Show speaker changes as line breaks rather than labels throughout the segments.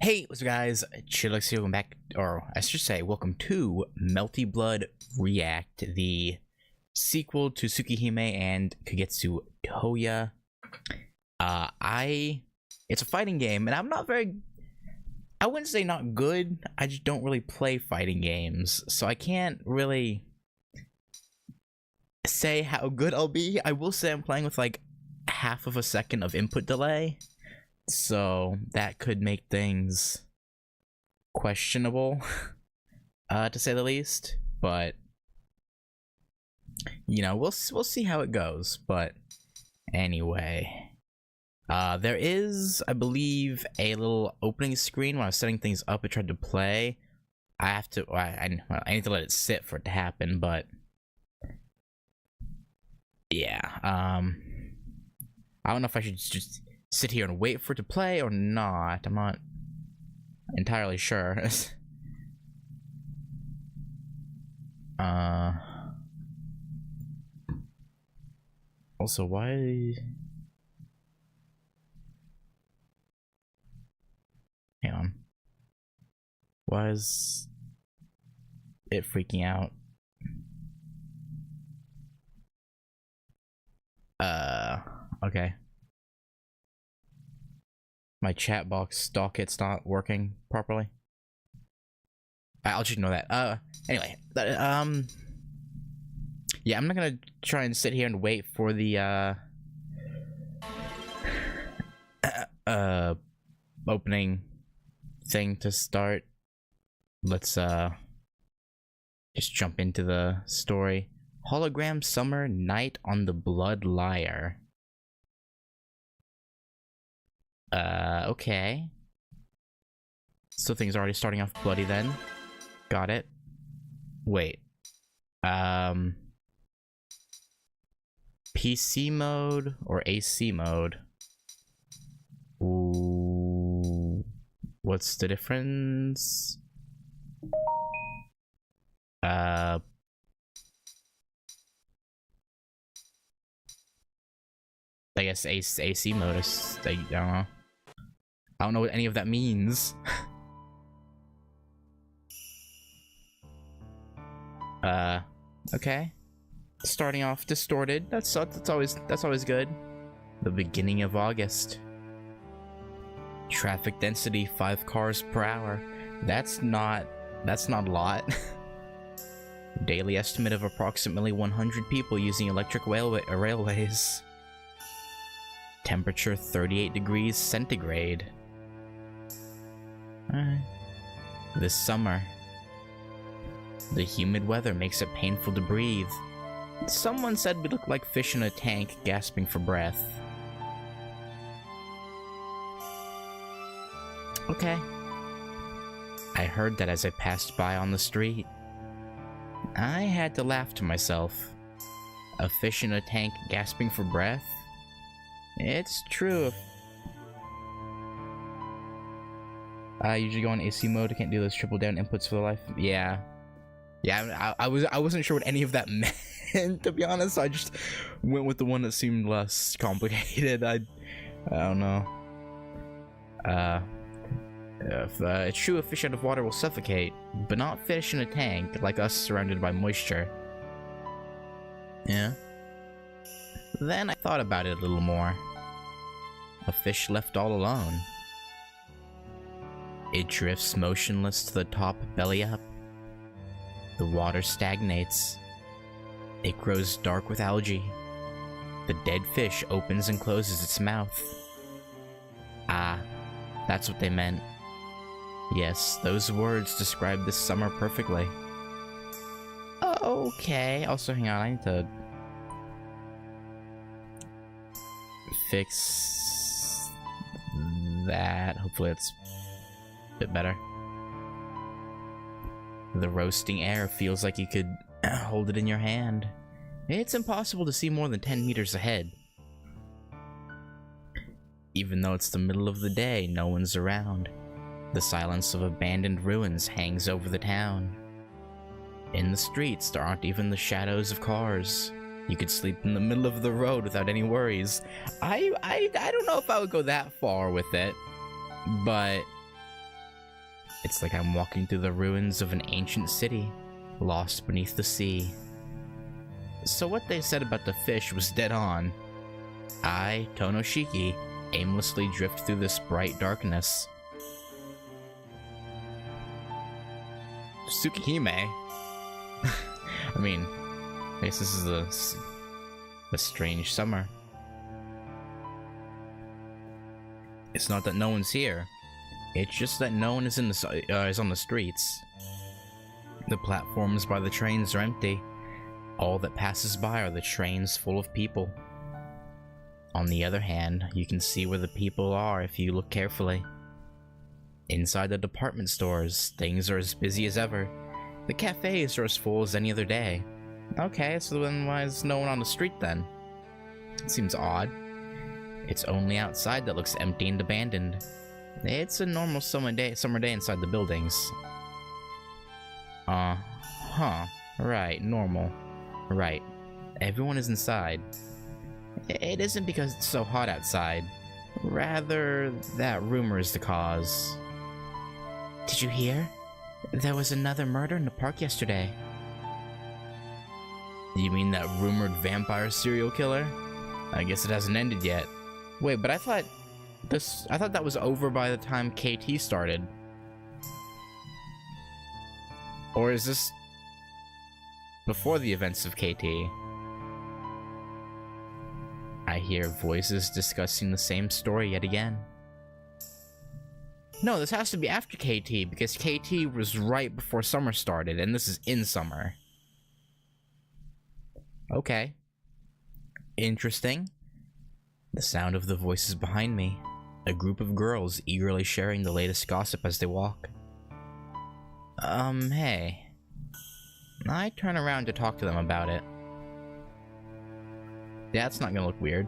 Hey, what's up guys? Chillux here, welcome back, or I should say, welcome to Melty Blood React, the sequel to Tsukihime and Kagetsu Toya. It's a fighting game, and I'm not very, I wouldn't say not good, I just don't really play fighting games, so I can't really say how good I'll be. I will say I'm playing with like half of a second of input delay. So that could make things questionable, to say the least. But you know, we'll see how it goes. But anyway, there is, I believe, a little opening screen when I was setting things up. It tried to play. I have to. I need to let it sit for it to happen. But yeah, I don't know if I should just sit here and wait for it to play or not. I'm not entirely sure. Also, why? Hang on. Why is it freaking out? Okay. My chat box docket's not working properly. I'll just ignore that. Anyway, yeah, I'm not gonna try and sit here and wait for the opening thing to start. Let's just jump into the story. Hologram Summer Night on the Blood Lyre. Okay. So things are already starting off bloody then. Got it. Wait. PC mode or AC mode? Ooh. What's the difference? I guess AC mode is, I don't know. I don't know what any of that means. Okay. Starting off distorted. That's always good. The beginning of August. Traffic density 5 cars per hour. That's not a lot. Daily estimate of approximately 100 people using electric railways. Temperature 38 degrees centigrade. This summer, the humid weather makes it painful to breathe. Someone said we look like fish in a tank gasping for breath. Okay. I heard that as I passed by on the street. I had to laugh to myself. A fish in a tank gasping for breath? It's true. I usually go on AC mode. I can't do those triple down inputs for the life. Yeah. I wasn't sure what any of that meant, to be honest. I just went with the one that seemed less complicated. I don't know. It's true a fish out of water will suffocate, but not fish in a tank like us surrounded by moisture. Yeah. Then I thought about it a little more. A fish left all alone. It drifts motionless to the top, belly up. The water stagnates. It grows dark with algae. The dead fish opens and closes its mouth. Ah, that's what they meant. Yes, those words describe this summer perfectly. Okay, also hang on, I need to fix that. Hopefully it's a bit better. The roasting air feels like you could hold it in your hand. It's impossible to see more than 10 meters ahead. Even though it's the middle of the day, no one's around. The silence of abandoned ruins hangs over the town. In the streets, there aren't even the shadows of cars. You could sleep in the middle of the road without any worries. I don't know if I would go that far with it, but it's like I'm walking through the ruins of an ancient city, lost beneath the sea. So what they said about the fish was dead on. I, Tonoshiki, aimlessly drift through this bright darkness. Tsukihime? I mean, I guess this is a strange summer. It's not that no one's here. It's just that no one is is on the streets. The platforms by the trains are empty. All that passes by are the trains full of people. On the other hand, you can see where the people are if you look carefully. Inside the department stores, things are as busy as ever. The cafes are as full as any other day. Okay, so then why is no one on the street then? It seems odd. It's only outside that looks empty and abandoned. It's a normal summer day inside the buildings. Right, normal. Right. Everyone is inside. It isn't because it's so hot outside. Rather, that rumor is the cause. Did you hear? There was another murder in the park yesterday. You mean that rumored vampire serial killer? I guess it hasn't ended yet. Wait, but I thought that was over by the time KT started. Or is this before the events of KT? I hear voices discussing the same story yet again. No, this has to be after KT, because KT was right before summer started, and this is in summer. Okay. Interesting. The sound of the voices behind me. A group of girls eagerly sharing the latest gossip as they walk. Hey. I turn around to talk to them about it. Yeah, it's not gonna look weird.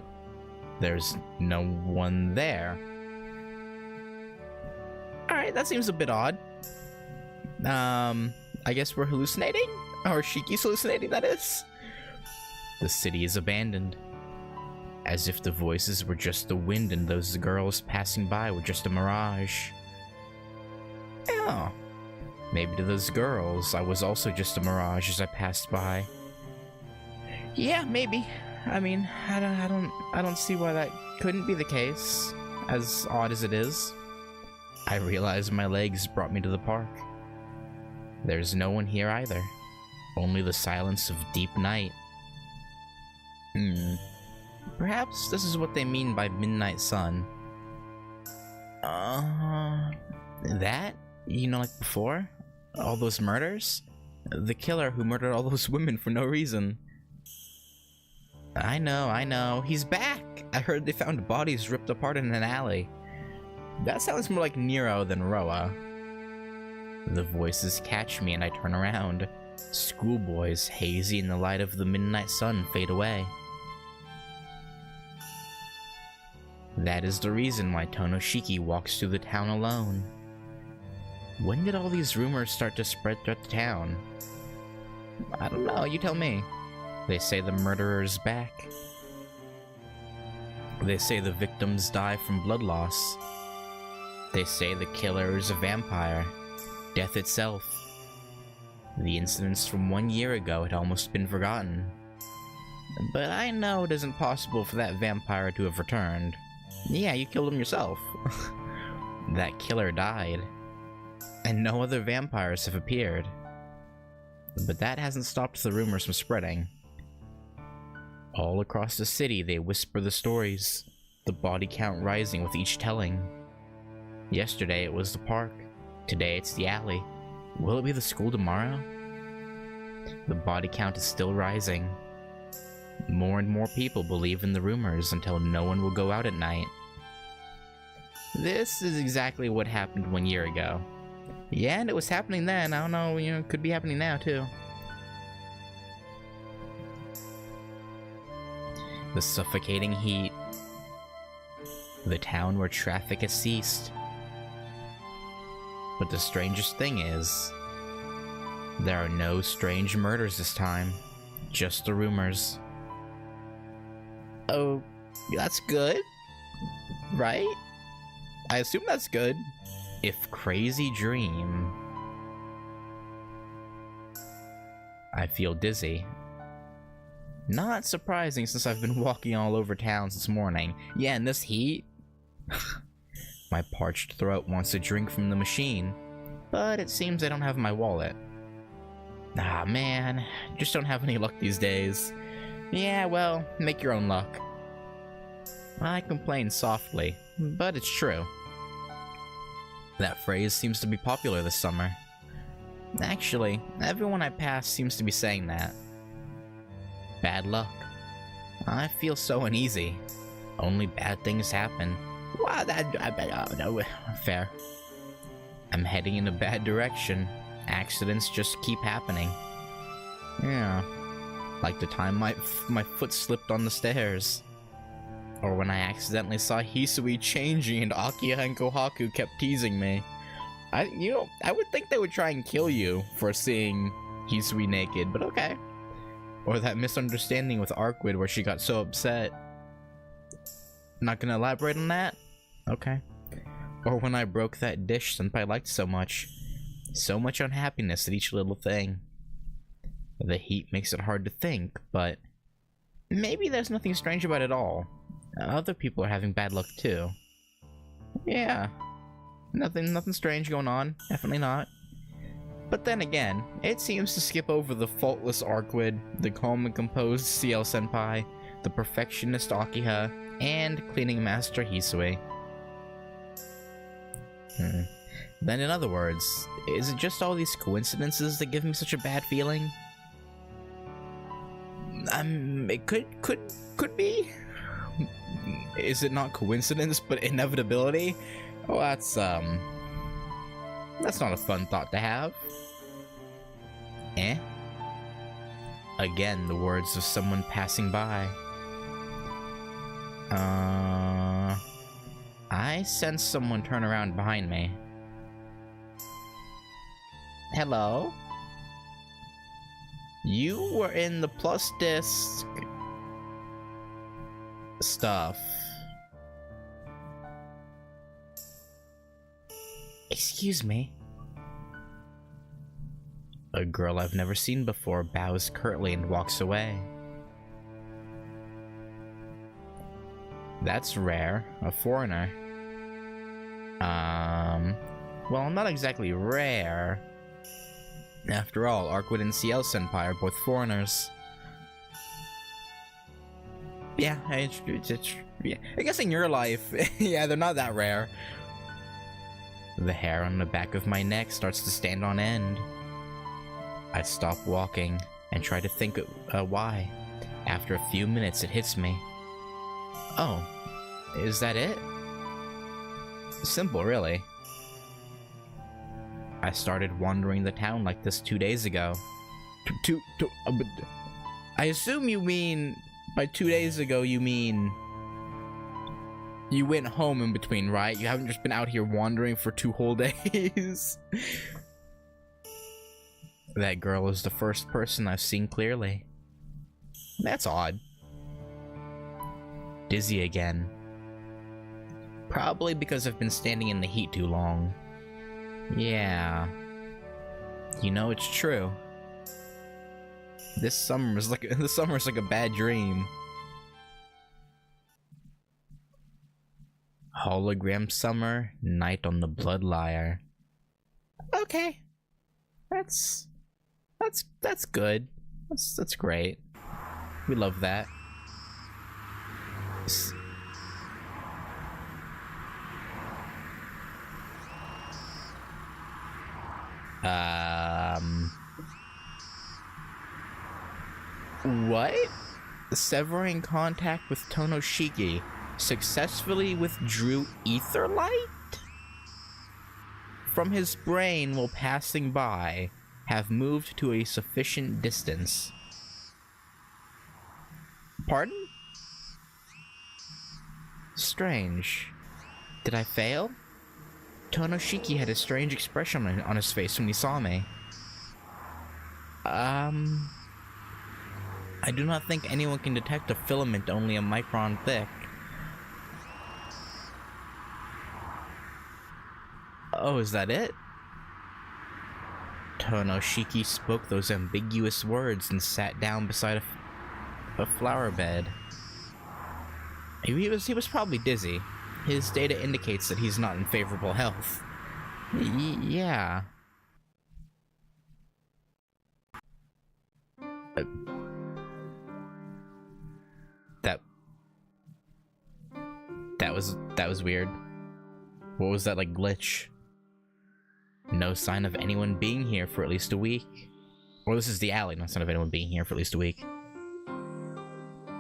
There's no one there. Alright, that seems a bit odd. I guess we're hallucinating? Or Shiki's hallucinating, that is? The city is abandoned. As if the voices were just the wind and those girls passing by were just a mirage. Oh. Maybe to those girls, I was also just a mirage as I passed by. Yeah, maybe. I mean, I don't see why that couldn't be the case, as odd as it is. I realize my legs brought me to the park. There's no one here either. Only the silence of deep night. Perhaps this is what they mean by midnight sun. That? You know, like before? All those murders? The killer who murdered all those women for no reason. I know. He's back! I heard they found bodies ripped apart in an alley. That sounds more like Nero than Roa. The voices catch me and I turn around. Schoolboys, hazy in the light of the midnight sun, fade away. That is the reason why Tonoshiki walks through the town alone. When did all these rumors start to spread throughout the town? I don't know, you tell me. They say the murderer's back. They say the victims die from blood loss. They say the killer is a vampire. Death itself. The incidents from 1 year ago had almost been forgotten. But I know it isn't possible for that vampire to have returned. Yeah, you killed him yourself. That killer died. And no other vampires have appeared. But that hasn't stopped the rumors from spreading. All across the city they whisper the stories, the body count rising with each telling. Yesterday it was the park, today it's the alley. Will it be the school tomorrow? The body count is still rising. More and more people believe in the rumors until no one will go out at night. This is exactly what happened 1 year ago. Yeah, and it was happening then. I don't know, it could be happening now too. The suffocating heat. The town where traffic has ceased. But the strangest thing is, there are no strange murders this time, just the rumors. Oh, that's good, right? I assume that's good. If crazy dream. I feel dizzy. Not surprising since I've been walking all over town since morning. Yeah, in this heat. My parched throat wants a drink from the machine, but it seems I don't have my wallet. Ah man, just don't have any luck these days. Yeah, well, make your own luck. I complain softly, but it's true. That phrase seems to be popular this summer. Actually, everyone I pass seems to be saying that. Bad luck. I feel so uneasy. Only bad things happen. Wow, no, fair. I'm heading in a bad direction. Accidents just keep happening. Yeah, like the time my foot slipped on the stairs. Or when I accidentally saw Hisui changing and Akiha and Kohaku kept teasing me. I would think they would try and kill you for seeing Hisui naked, but okay. Or that misunderstanding with Arkwid where she got so upset. Not gonna elaborate on that? Okay. Or when I broke that dish Senpai liked so much. So much unhappiness at each little thing. The heat makes it hard to think, but maybe there's nothing strange about it all. Other people are having bad luck too. Yeah. Nothing strange going on. Definitely not. But then again, it seems to skip over the faultless Arkwid, the calm and composed CL Senpai, the perfectionist Akiha, and cleaning master Hisui. Then in other words, is it just all these coincidences that give me such a bad feeling? It could be. Is it not coincidence, but inevitability? Oh, that's not a fun thought to have. Eh? Again, the words of someone passing by. I sense someone turn around behind me. Hello? You were in the plus disc stuff. Excuse me. A girl I've never seen before bows curtly and walks away. That's rare. A foreigner. Well, not exactly rare. After all, Arkwid and CL Senpai are both foreigners. Yeah, yeah. I guess in your life, yeah, they're not that rare. The hair on the back of my neck starts to stand on end. I stop walking and try to think why. After a few minutes, it hits me. Oh, is that it? Simple, really. I started wandering the town like this 2 days ago. I assume you mean, by 2 days ago, you mean you went home in between, right? You haven't just been out here wandering for 2 whole days. That girl is the first person I've seen clearly. That's odd. Dizzy again. Probably because I've been standing in the heat too long. Yeah. You know, it's true. This summer is like a bad dream. Hologram summer, night on the blood lyre. Okay. That's good. That's great. We love that. What? Severing contact with Tonoshiki successfully withdrew ether light? From his brain while passing by, have moved to a sufficient distance. Pardon? Strange. Did I fail? Tonoshiki had a strange expression on his face when he saw me. I do not think anyone can detect a filament only a micron thick. Oh, is that it? Tonoshiki spoke those ambiguous words and sat down beside a flower bed. He was probably dizzy. His data indicates that he's not in favorable health. Yeah. That was weird. What was that, like, glitch? No sign of anyone being here for at least a week. Or this is the alley, no sign of anyone being here for at least a week.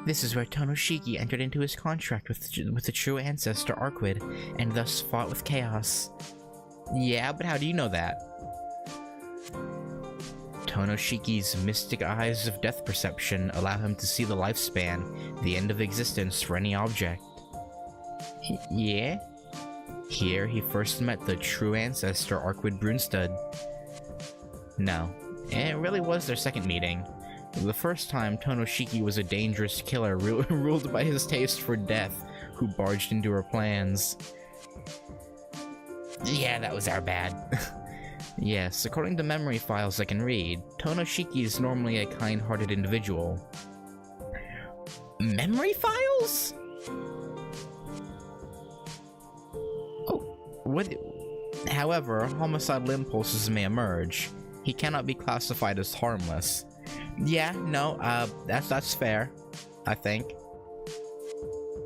This is where Tonoshiki entered into his contract with the true ancestor Arquid, and thus fought with Chaos. Yeah, but how do you know that? Tonoshiki's mystic eyes of death perception allow him to see the lifespan, the end of existence for any object. Yeah? Here, he first met the true ancestor Arquid Brunstud. No, it really was their second meeting. The first time, Tonoshiki was a dangerous killer ruled by his taste for death, who barged into her plans. Yeah, that was our bad. Yes, according to memory files I can read, Tonoshiki is normally a kind-hearted individual. Memory files? However, homicidal impulses may emerge. He cannot be classified as harmless. Yeah, no, that's fair, I think.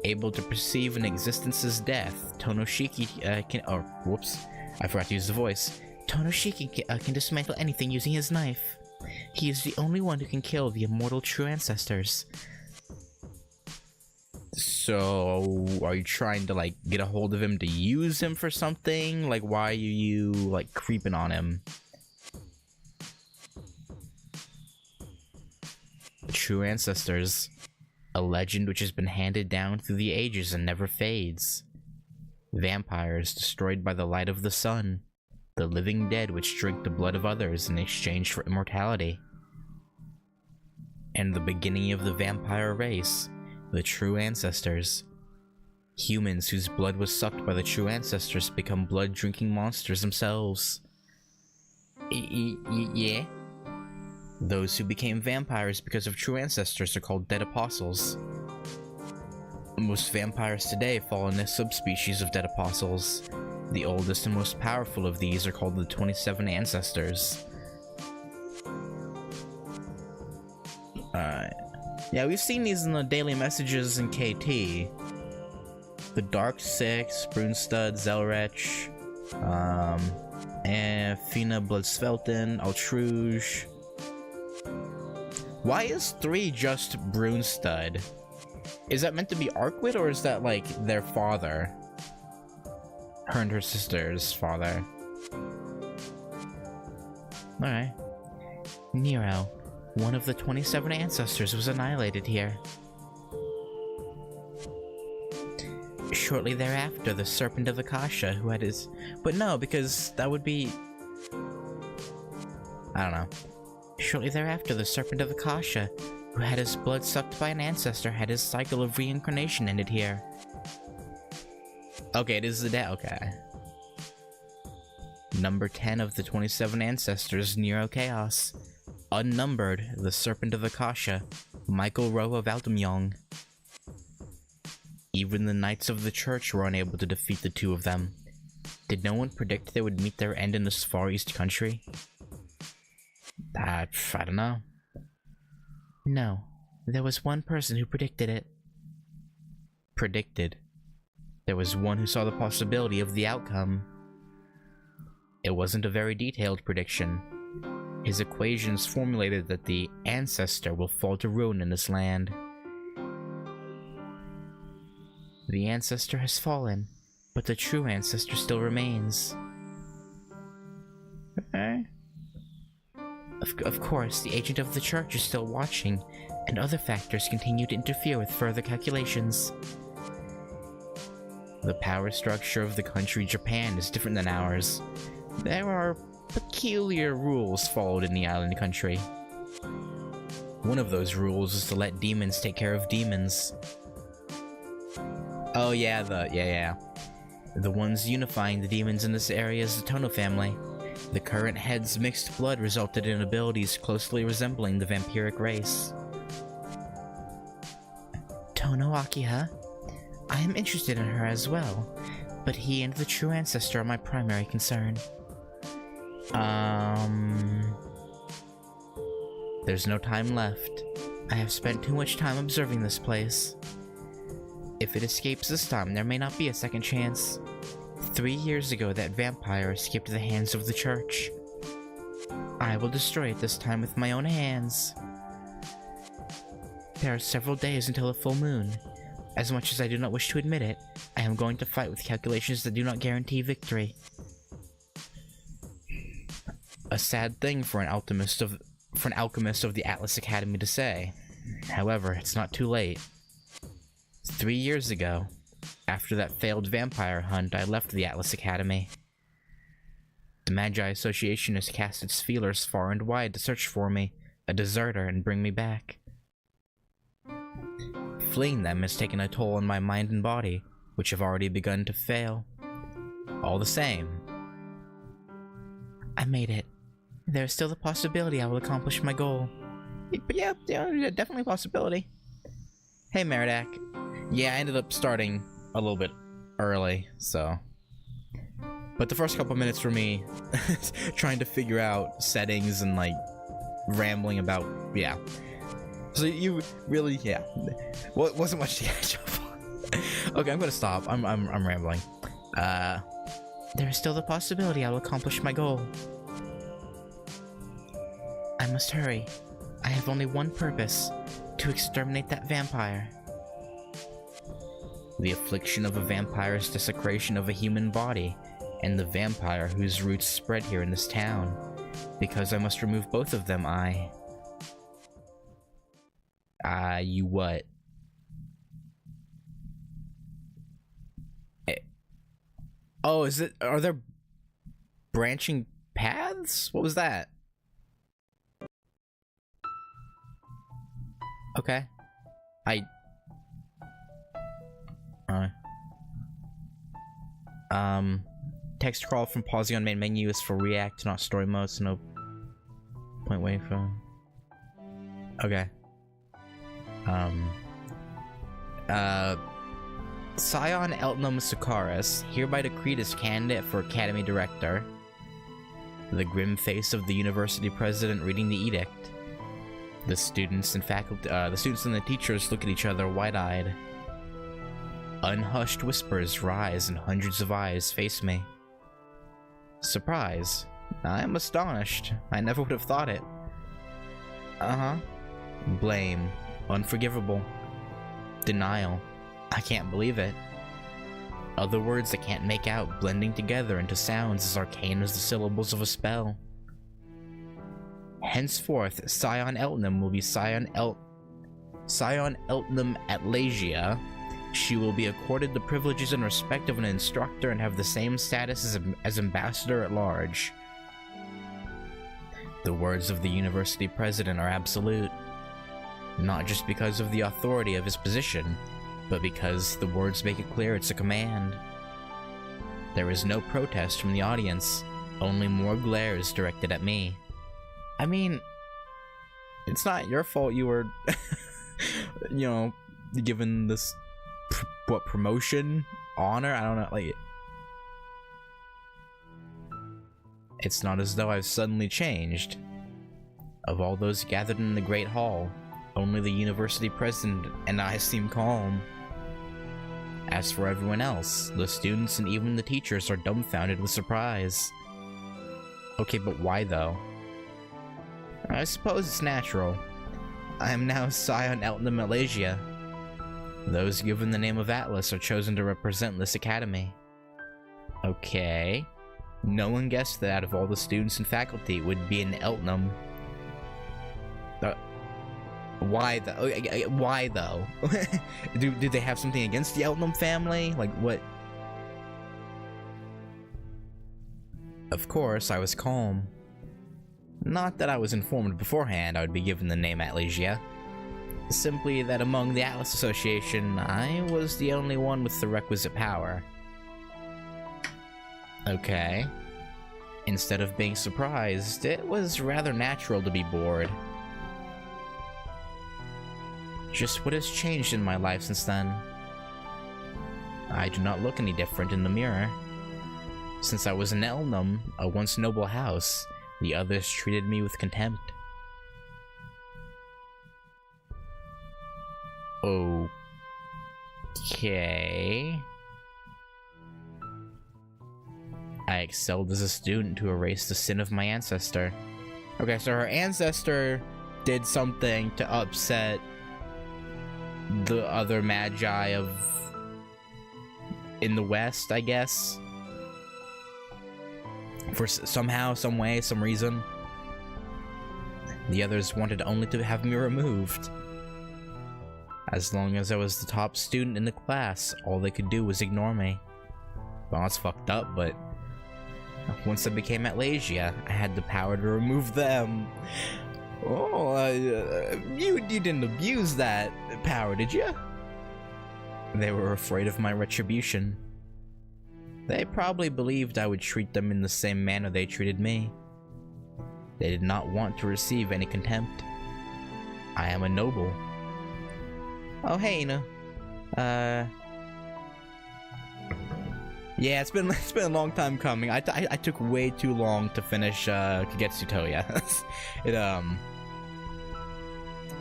Able to perceive an existence as death, Tonoshiki can. Oh, whoops, I forgot to use the voice. Tonoshiki can dismantle anything using his knife. He is the only one who can kill the immortal true ancestors. So, are you trying to, like, get a hold of him to use him for something? Like, why are you, like, creeping on him? True ancestors. A legend which has been handed down through the ages and never fades. Vampires destroyed by the light of the sun. The living dead which drink the blood of others in exchange for immortality. And the beginning of the vampire race. The true ancestors. Humans whose blood was sucked by the true ancestors become blood-drinking monsters themselves. Yeah? Those who became vampires because of true ancestors are called dead apostles. Most vampires today fall in this subspecies of dead apostles. The oldest and most powerful of these are called the 27 ancestors. Yeah, we've seen these in the daily messages in KT. The Dark Six, Brunstud, Zelrech, and Fina Bloodsvelten, Altruge. Why is 3 just Brunstud? Is that meant to be Arquid, or is that, like, their father? Her and her sister's father. Alright. Nero. One of the 27 ancestors was annihilated here. Shortly thereafter, the Serpent of Akasha, who had his... But no, because that would be... I don't know. Shortly thereafter, the Serpent of Akasha, who had his blood sucked by an ancestor, had his cycle of reincarnation ended here. Okay, it is the day. Okay. Number 10 of the 27 ancestors, Nero Chaos. Unnumbered, the Serpent of Akasha, Michael Rowe of Altamyong. Even the Knights of the Church were unable to defeat the two of them. Did no one predict they would meet their end in this far east country? I don't know. No, there was one person who predicted it. Predicted. There was one who saw the possibility of the outcome. It wasn't a very detailed prediction. His equations formulated that the ancestor will fall to ruin in this land. The ancestor has fallen, but the true ancestor still remains. Okay. Of course, the agent of the church is still watching, and other factors continue to interfere with further calculations. The power structure of the country Japan is different than ours. There are peculiar rules followed in the island country. One of those rules is to let demons take care of demons. Oh yeah, the ones unifying the demons in this area is the Tono family. The current head's mixed blood resulted in abilities closely resembling the vampiric race. Tono Akiha? I am interested in her as well, but he and the true ancestor are my primary concern. There's no time left. I have spent too much time observing this place. If it escapes this time, there may not be a second chance. 3 years ago, that vampire escaped the hands of the church. I will destroy it this time with my own hands. There are several days until the full moon. As much as I do not wish to admit it, I am going to fight with calculations that do not guarantee victory. A sad thing for an alchemist of the Atlas Academy to say. However, it's not too late. 3 years ago, after that failed vampire hunt, I left the Atlas Academy. The Magi Association has cast its feelers far and wide to search for me, a deserter, and bring me back. Fleeing them has taken a toll on my mind and body, which have already begun to fail. All the same, I made it. There's still the possibility I will accomplish my goal. But yeah, definitely a possibility. Hey, Meridak. Yeah, I ended up starting a little bit early, so... But the first couple minutes for me, trying to figure out settings and, like, rambling about... Yeah. So you really... Yeah. Wasn't much to catch up on. Okay, I'm gonna stop. I'm rambling. There is still the possibility I will accomplish my goal. I must hurry. I have only one purpose. To exterminate that vampire. The affliction of a vampire's desecration of a human body, and the vampire whose roots spread here in this town. Because I must remove both of them, you what? Oh, are there branching paths? What was that? Okay. Text crawl from pausing on main menu is for react, not story mode, so no point waiting for... Okay. Sion Eltnum Sukaris, hereby decreed as candidate for Academy Director. The grim face of the university president reading the edict. The students and faculty, the students and the teachers look at each other wide-eyed. Unhushed whispers rise and hundreds of eyes face me. Surprise. I am astonished. I never would have thought it. Blame. Unforgivable. Denial. I can't believe it. Other words I can't make out blending together into sounds as arcane as the syllables of a spell. Henceforth, Sion Eltnum will be Sion Eltnum Atlasia. She will be accorded the privileges and respect of an instructor and have the same status as ambassador at large. The words of the university president are absolute, not just because of the authority of his position, but because the words make it clear it's a command. There is no protest from the audience, only more glares directed at me. I mean, it's not your fault you were, you know, given this, promotion? Honor? I don't know, like... It's not as though I've suddenly changed. Of all those gathered in the Great Hall, only the university president and I seem calm. As for everyone else, the students and even the teachers are dumbfounded with surprise. Okay, but why though? I suppose it's natural. I am now Sion Eltnum Malaysia. Those given the name of Atlas are chosen to represent this academy. Okay. No one guessed that out of all the students and faculty it would be an Eltnum. Why though? Why though? do they have something against the Eltnum family? Like what? Of course, I was calm. Not that I was informed beforehand I would be given the name Atlasia. Simply that among the Atlas Association, I was the only one with the requisite power. Okay. Instead of being surprised, it was rather natural to be bored. Just what has changed in my life since then? I do not look any different in the mirror. Since I was in Elnum, a once noble house, the others treated me with contempt. Okay. I excelled as a student to erase the sin of my ancestor. Okay, so her ancestor did something to upset the other magi of in the West, I guess. For somehow, some way, some reason. The others wanted only to have me removed. As long as I was the top student in the class, all they could do was ignore me. Well, that's fucked up, but once I became Atlasia, I had the power to remove them. Oh, you didn't abuse that power, did you? They were afraid of my retribution. They probably believed I would treat them in the same manner they treated me. They did not want to receive any contempt. I am a noble. Oh, hey, Ina. Yeah, it's been a long time coming. I took way too long to finish Kagetsu Toya.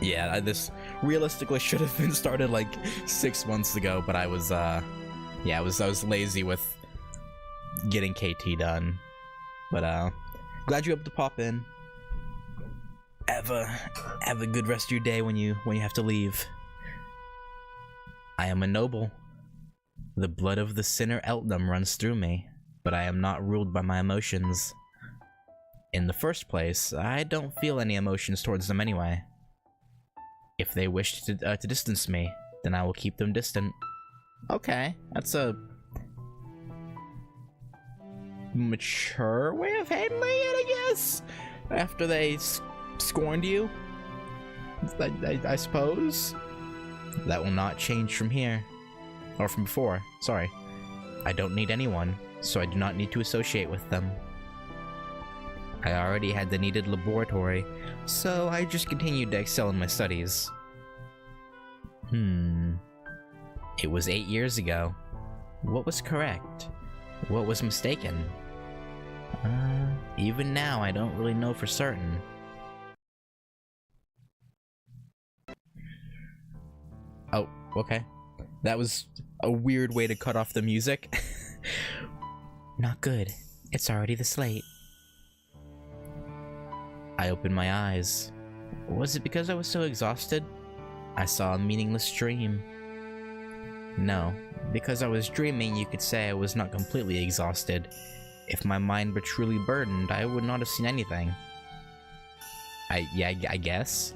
Yeah, this realistically should have been started like 6 months ago, but I was yeah, I was lazy with getting KT done. But glad you're able to pop in. Have a good rest of your day when you have to leave. I am a noble. The blood of the sinner Eltnum runs through me, but I am not ruled by my emotions. In the first place, I don't feel any emotions towards them anyway. If they wish to distance me, then I will keep them distant. Okay, that's a mature way of handling it, I guess? After they scorned you? I suppose? That will not change from here. Or from before, sorry. I don't need anyone, so I do not need to associate with them. I already had the needed laboratory, so I just continued to excel in my studies. It was 8 years ago. What was correct? What was mistaken? Even now I don't really know for certain. Oh, okay. That was a weird way to cut off the music. Not good. It's already this late. I opened my eyes. Was it because I was so exhausted? I saw a meaningless dream. No, because I was dreaming, you could say I was not completely exhausted. If my mind were truly burdened, I would not have seen anything. I guess.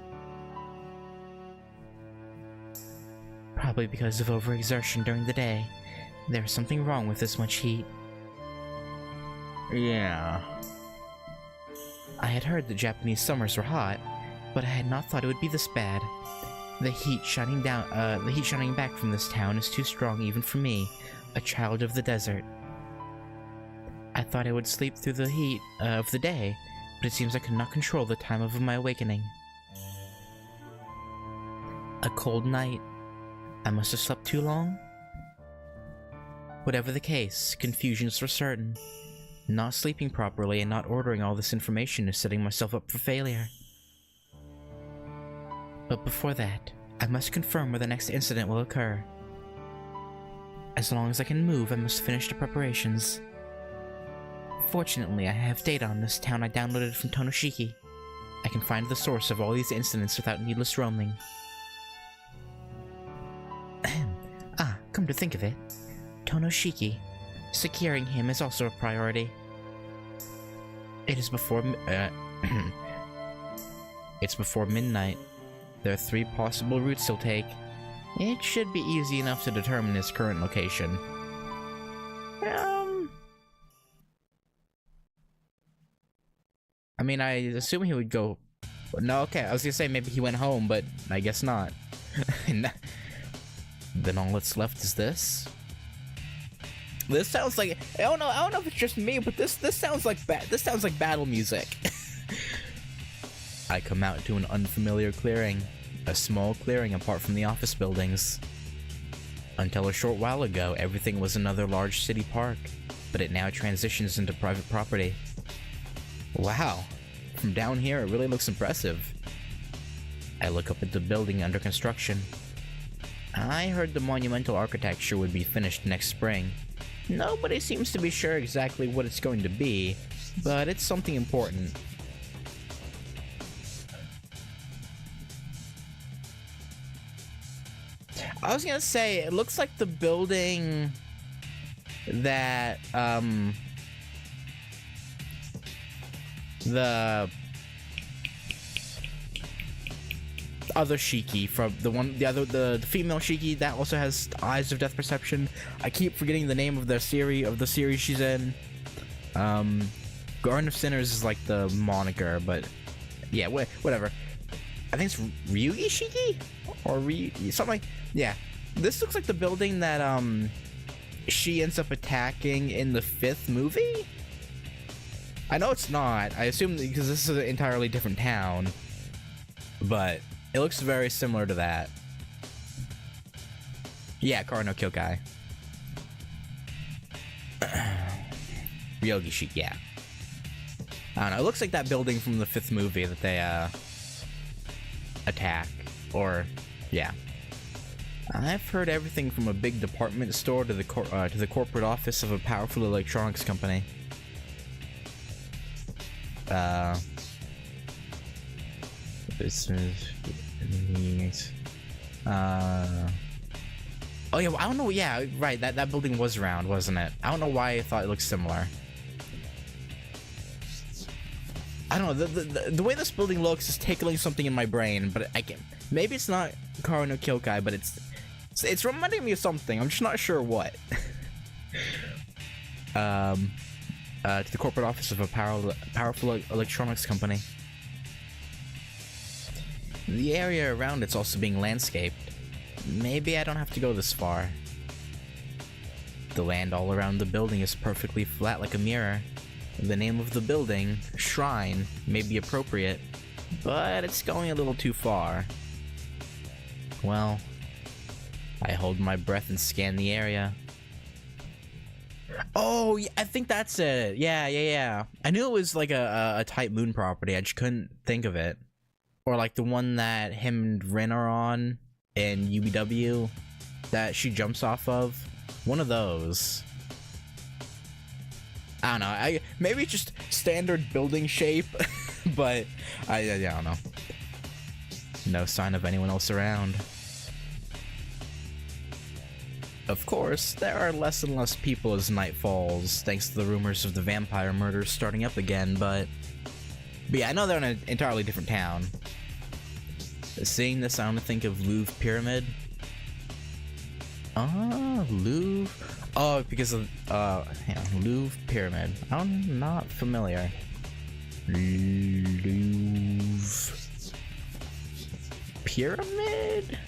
Probably because of overexertion during the day. There's something wrong with this much heat. Yeah. I had heard the Japanese summers were hot, but I had not thought it would be this bad. The heat shining back from this town is too strong even for me, a child of the desert. I thought I would sleep through the heat of the day, but it seems I could not control the time of my awakening. A cold night. I must have slept too long? Whatever the case, confusion is for certain. Not sleeping properly and not ordering all this information is setting myself up for failure. But before that, I must confirm where the next incident will occur. As long as I can move, I must finish the preparations. Fortunately, I have data on this town I downloaded from Tonoshiki. I can find the source of all these incidents without needless roaming. Come to think of it, Tonoshiki. Securing him is also a priority. It's before midnight. There are 3 possible routes he'll take. It should be easy enough to determine his current location. I mean, I assume he would go... No, okay, I was gonna say maybe he went home, but I guess not. Then all that's left is this. This sounds like... I don't know if it's just me, but this sounds like battle music. I come out to an unfamiliar clearing. A small clearing apart from the office buildings. Until a short while ago, everything was another large city park, but it now transitions into private property. Wow, from down here it really looks impressive. I look up at the building under construction. I heard the monumental architecture would be finished next spring. Nobody seems to be sure exactly what it's going to be, but it's something important. I was gonna say, it looks like the building that, the other Shiki from the female Shiki that also has Eyes of Death Perception. I keep forgetting the name of the series she's in. Garden of Sinners is like the moniker, but yeah, whatever. I think it's Ryugi Shiki or something. Yeah, this looks like the building that she ends up attacking in the 5th movie. I know it's not. I assume because this is an entirely different town, but it looks very similar to that. Yeah, Kara no Kyokai. Ryogi Shiki, yeah. I don't know. It looks like that building from the 5th movie that they attack, or yeah. I've heard everything from a big department store to the corporate office of a powerful electronics company. This is... Oh yeah, well, I don't know. Yeah, right. That building was round, wasn't it? I don't know why I thought it looked similar. I don't know. The way this building looks is tickling something in my brain, but I can. Maybe it's not Kara no Kyokai, but it's reminding me of something. I'm just not sure what. To the corporate office of a powerful electronics company. The area around it's also being landscaped. Maybe I don't have to go this far. The land all around the building is perfectly flat like a mirror. The name of the building, Shrine, may be appropriate, but it's going a little too far. Well, I hold my breath and scan the area. Oh, yeah, I think that's it. Yeah. I knew it was like a type moon property. I just couldn't think of it. Or like the one that him and Rin are on in UBW that she jumps off of. One of those. I don't know. Maybe it's just standard building shape, but I don't know. No sign of anyone else around. Of course, there are less and less people as night falls, thanks to the rumors of the vampire murders starting up again, but yeah, I know they're in an entirely different town. Seeing this, I want to think of Louvre Pyramid. Ah, Louvre. Oh, because of, yeah, Louvre Pyramid. I'm not familiar. Louvre Pyramid?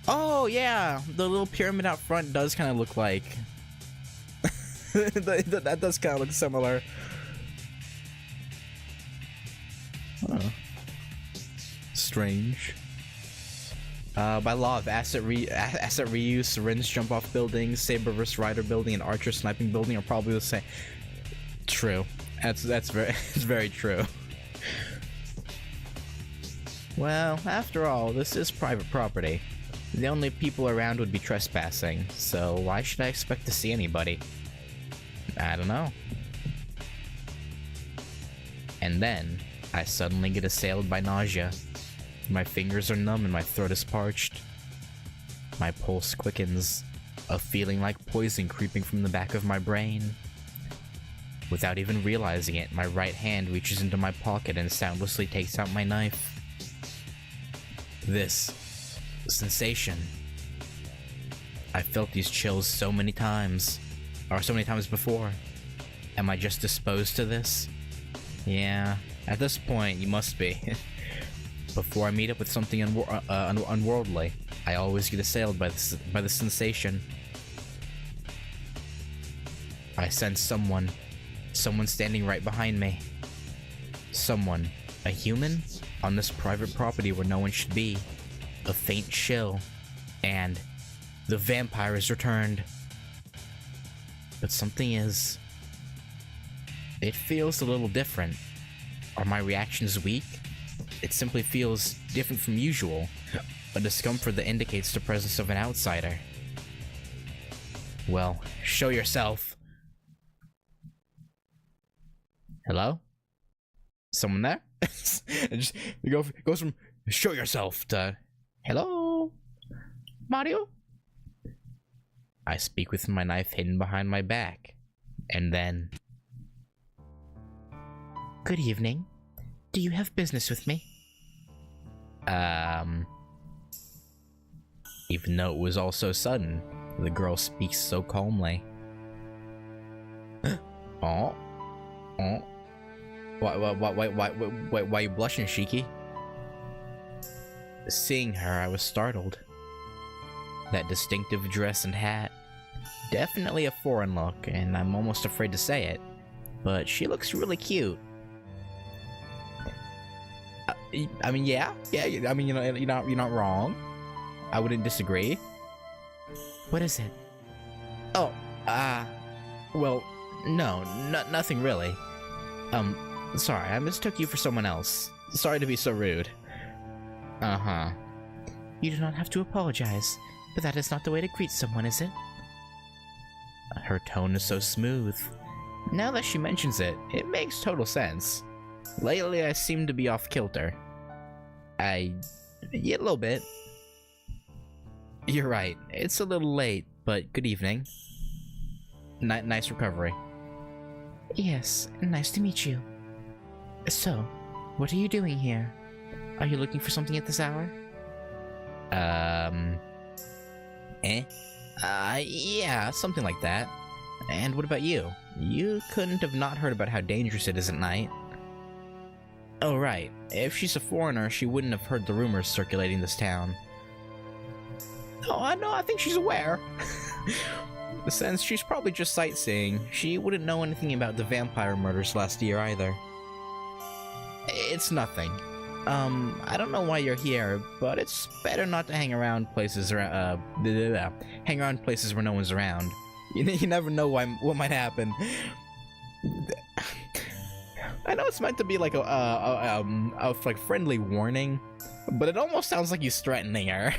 Oh, yeah. The little pyramid out front does kind of look like... that does kind of look similar. Huh. Strange. By law of asset reuse, Syringe jump off buildings, Saber vs. Rider building, and Archer sniping building are probably the same. True. That's very it's very true. Well, after all, this is private property. The only people around would be trespassing, so why should I expect to see anybody? I don't know. And then, I suddenly get assailed by nausea. My fingers are numb and my throat is parched. My pulse quickens, a feeling like poison creeping from the back of my brain. Without even realizing it, my right hand reaches into my pocket and soundlessly takes out my knife. This sensation. I felt these chills so many times, or so many times before. Am I just disposed to this? Yeah, at this point, you must be. Before I meet up with something unworldly, I always get assailed by the sensation. I sense someone standing right behind me. Someone, a human, on this private property where no one should be. A faint chill, and the vampire is returned. But something is... It feels a little different. Are my reactions weak? It simply feels different from usual. A discomfort that indicates the presence of an outsider. Well, show yourself. Hello? Someone there? It goes from show yourself to hello? Mario? I speak with my knife hidden behind my back. And then... Good evening. Do you have business with me? Even though it was all so sudden, the girl speaks so calmly. Oh? Why are you blushing, Shiki? Seeing her, I was startled. That distinctive dress and hat. Definitely a foreign look, and I'm almost afraid to say it. But she looks really cute. I mean, yeah. I mean, you're not wrong. I wouldn't disagree. What is it? Oh, well, no, nothing really. Sorry, I mistook you for someone else. Sorry to be so rude. Uh-huh. You do not have to apologize, but that is not the way to greet someone, is it? Her tone is so smooth. Now that she mentions it, it makes total sense. Lately, I seem to be off kilter. Yeah, a little bit. You're right. It's a little late, but good evening. Nice recovery. Yes, nice to meet you. So, what are you doing here? Are you looking for something at this hour? Yeah, something like that. And what about you? You couldn't have not heard about how dangerous it is at night. Oh, right. If she's a foreigner, she wouldn't have heard the rumors circulating this town. Oh, no, I think she's aware. Since she's probably just sightseeing, she wouldn't know anything about the vampire murders last year either. It's nothing. I don't know why you're here, but it's better not to hang around places where no one's around. You never know what might happen. I know it's meant to be like a friendly warning, but it almost sounds like he's threatening her.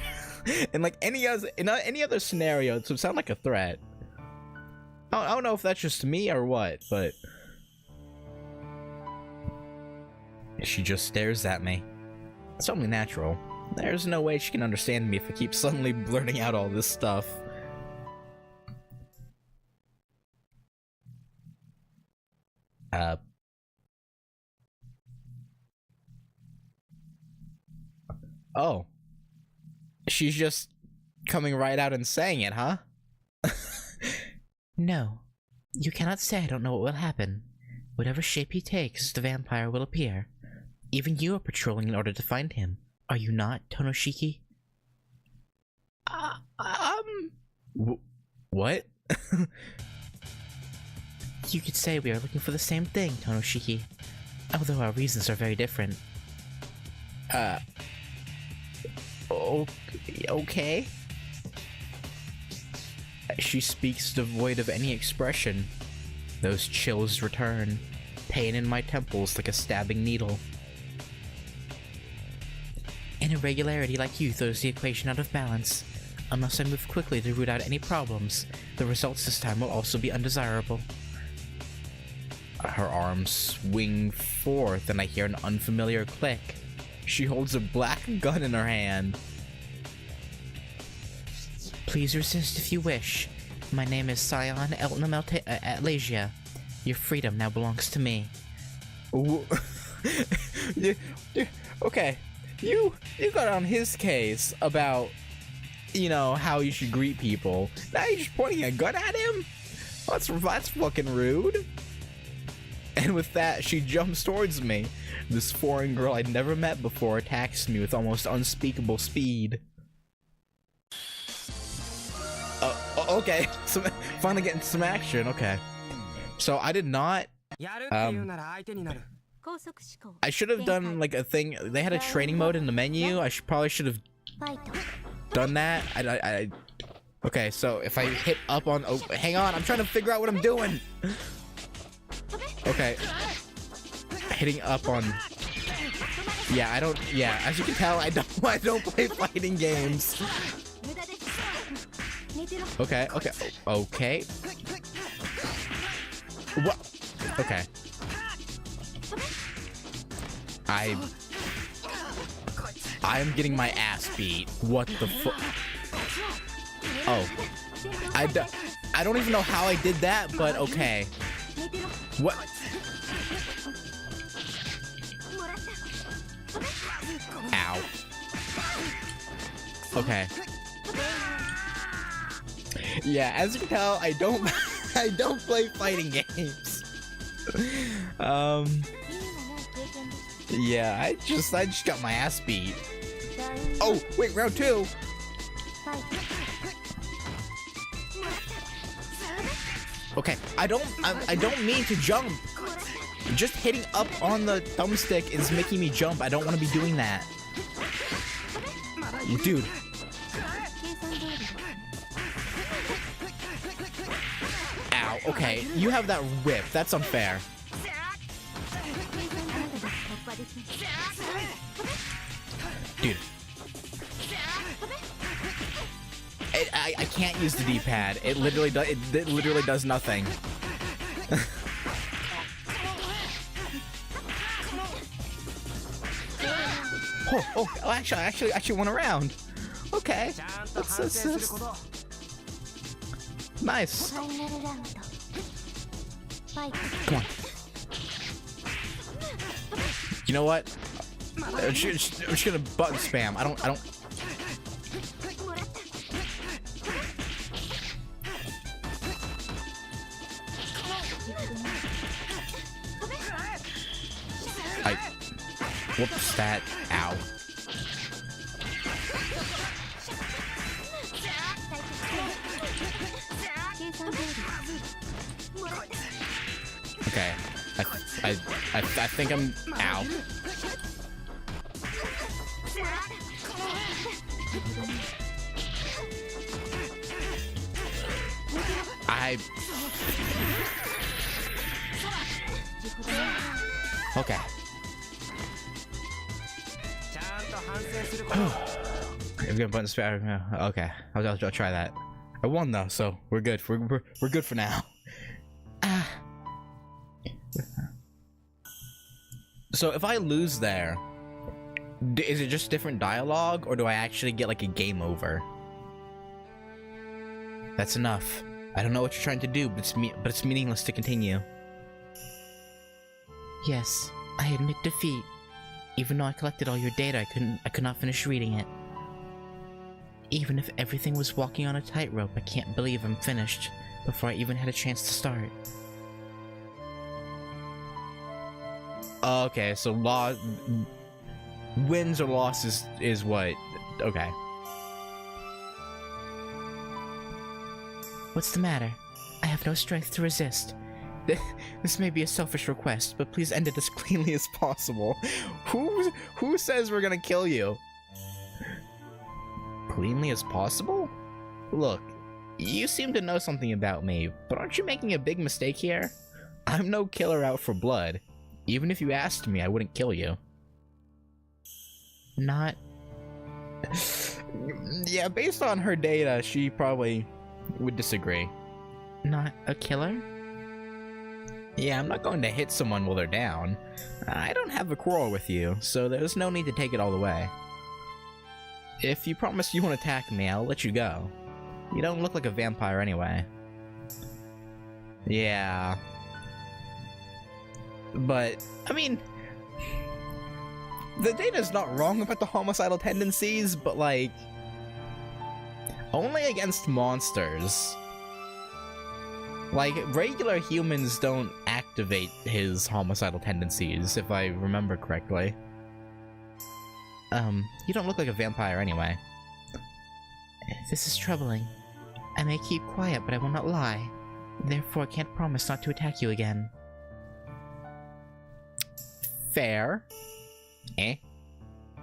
In any other scenario, it would sound like a threat. I don't know if that's just me or what, but she just stares at me. It's only natural. There's no way she can understand me if I keep suddenly blurting out all this stuff. Oh. She's just coming right out and saying it, huh? No. You cannot say I don't know what will happen. Whatever shape he takes, the vampire will appear. Even you are patrolling in order to find him. Are you not, Tonoshiki? What? You could say we are looking for the same thing, Tonoshiki. Although our reasons are very different. Okay. She speaks devoid of any expression. Those chills return, pain in my temples like a stabbing needle. An irregularity like you throws the equation out of balance. Unless I move quickly to root out any problems, the results this time will also be undesirable. Her arms swing forth and I hear an unfamiliar click. She holds a black gun in her hand. Please resist if you wish. My name is Sion Melty. Your freedom now belongs to me. Okay, you got on his case about, how you should greet people. Now you're just pointing a gun at him? That's fucking rude. And with that, she jumps towards me. This foreign girl I'd never met before attacks me with almost unspeakable speed. Okay, so finally getting some action. Okay, so I did not. I should have done like a thing. They had a training mode in the menu. I probably should have done that. Okay, so if I hit up on. Oh, hang on, I'm trying to figure out what I'm doing. Okay, hitting up on. Yeah, I don't. Yeah, as you can tell, I don't play fighting games. Okay. Okay. What? Okay. I'm getting my ass beat. What the fuck? Oh. I don't even know how I did that, but okay. What? Ow. Okay. Yeah, as you can tell, I don't play fighting games. Yeah, I just got my ass beat. Oh, wait, round 2. Okay, I don't mean to jump. Just hitting up on the thumbstick is making me jump. I don't want to be doing that. Dude. Ow, okay, you have that whip. That's unfair. Dude. I can't use the D-pad. It literally does nothing. Oh, actually went around. Okay. That's nice. Come on. You know what? I'm just gonna button spam. I don't. Whoops, that. Ow. Okay. I think I'm. Ow. Okay. I'm gonna button spam. Okay, I'll try that. I won though, so we're good. We're good for now. So if I lose there, is it just different dialogue, or do I actually get like a game over? That's enough. I don't know what you're trying to do, but it's meaningless to continue. Yes, I admit defeat. Even though I collected all your data, I could not finish reading it. Even if everything was walking on a tightrope, I can't believe I'm finished before I even had a chance to start. Okay, so wins or losses is what? Okay. What's the matter? I have no strength to resist. This may be a selfish request, but please end it as cleanly as possible. Who says we're gonna kill you? Cleanly as possible? Look, you seem to know something about me, but aren't you making a big mistake here? I'm no killer out for blood. Even if you asked me, I wouldn't kill you. Not... Yeah, based on her data, she probably would disagree. Not a killer? Yeah, I'm not going to hit someone while they're down. I don't have a quarrel with you, so there's no need to take it all the way. If you promise you won't attack me, I'll let you go. You don't look like a vampire anyway. Yeah. But, I mean... The data's not wrong about the homicidal tendencies, but like... Only against monsters. Like, regular humans don't activate his homicidal tendencies, if I remember correctly. You don't look like a vampire anyway. This is troubling. I may keep quiet, but I will not lie. Therefore, I can't promise not to attack you again. Fair. Eh?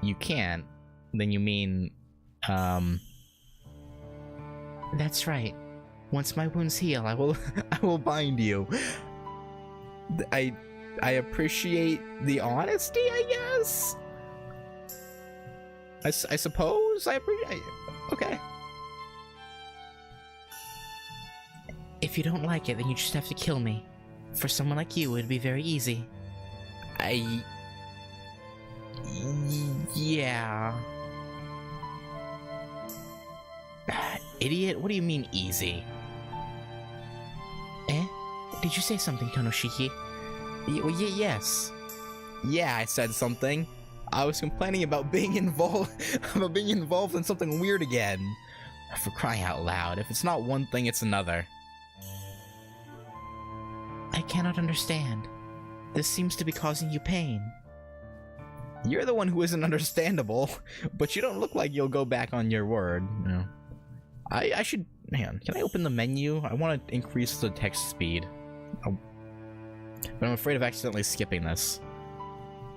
You can't? Then you mean, That's right. Once my wounds heal, I will I will bind you. I appreciate the honesty, I guess? I suppose I appreciate. Okay. If you don't like it, then you just have to kill me. For someone like you, it would be very easy. Yeah. Idiot, what do you mean easy? Eh? Did you say something, Tonoshiki? Yes. Yeah, I said something. I was complaining about being involved in something weird again. For crying out loud, if it's not one thing, it's another. I cannot understand. This seems to be causing you pain. You're the one who isn't understandable, but you don't look like you'll go back on your word. No. I should... Hang on, can I open the menu? I want to increase the text speed. But I'm afraid of accidentally skipping this.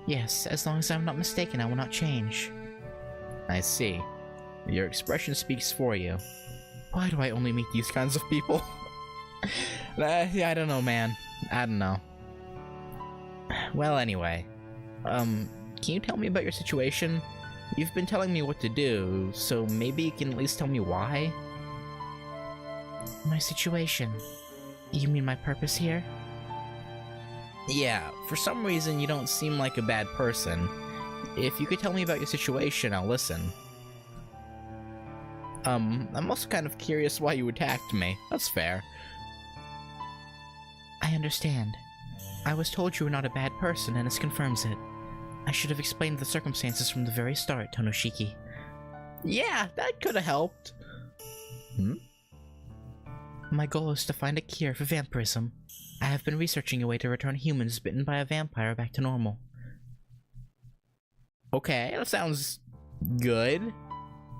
Yes, as long as I'm not mistaken, I will not change. I see. Your expression speaks for you. Why do I only meet these kinds of people? I don't know, man. I don't know. Well, anyway. Can you tell me about your situation? You've been telling me what to do, so maybe you can at least tell me why? My situation? You mean my purpose here? Yeah, for some reason you don't seem like a bad person. If you could tell me about your situation, I'll listen. I'm also kind of curious why you attacked me. That's fair. I understand. I was told you were not a bad person, and this confirms it. I should have explained the circumstances from the very start, Tonoshiki. Yeah, that could have helped. My goal is to find a cure for vampirism. I have been researching a way to return humans bitten by a vampire back to normal. Okay, that sounds good.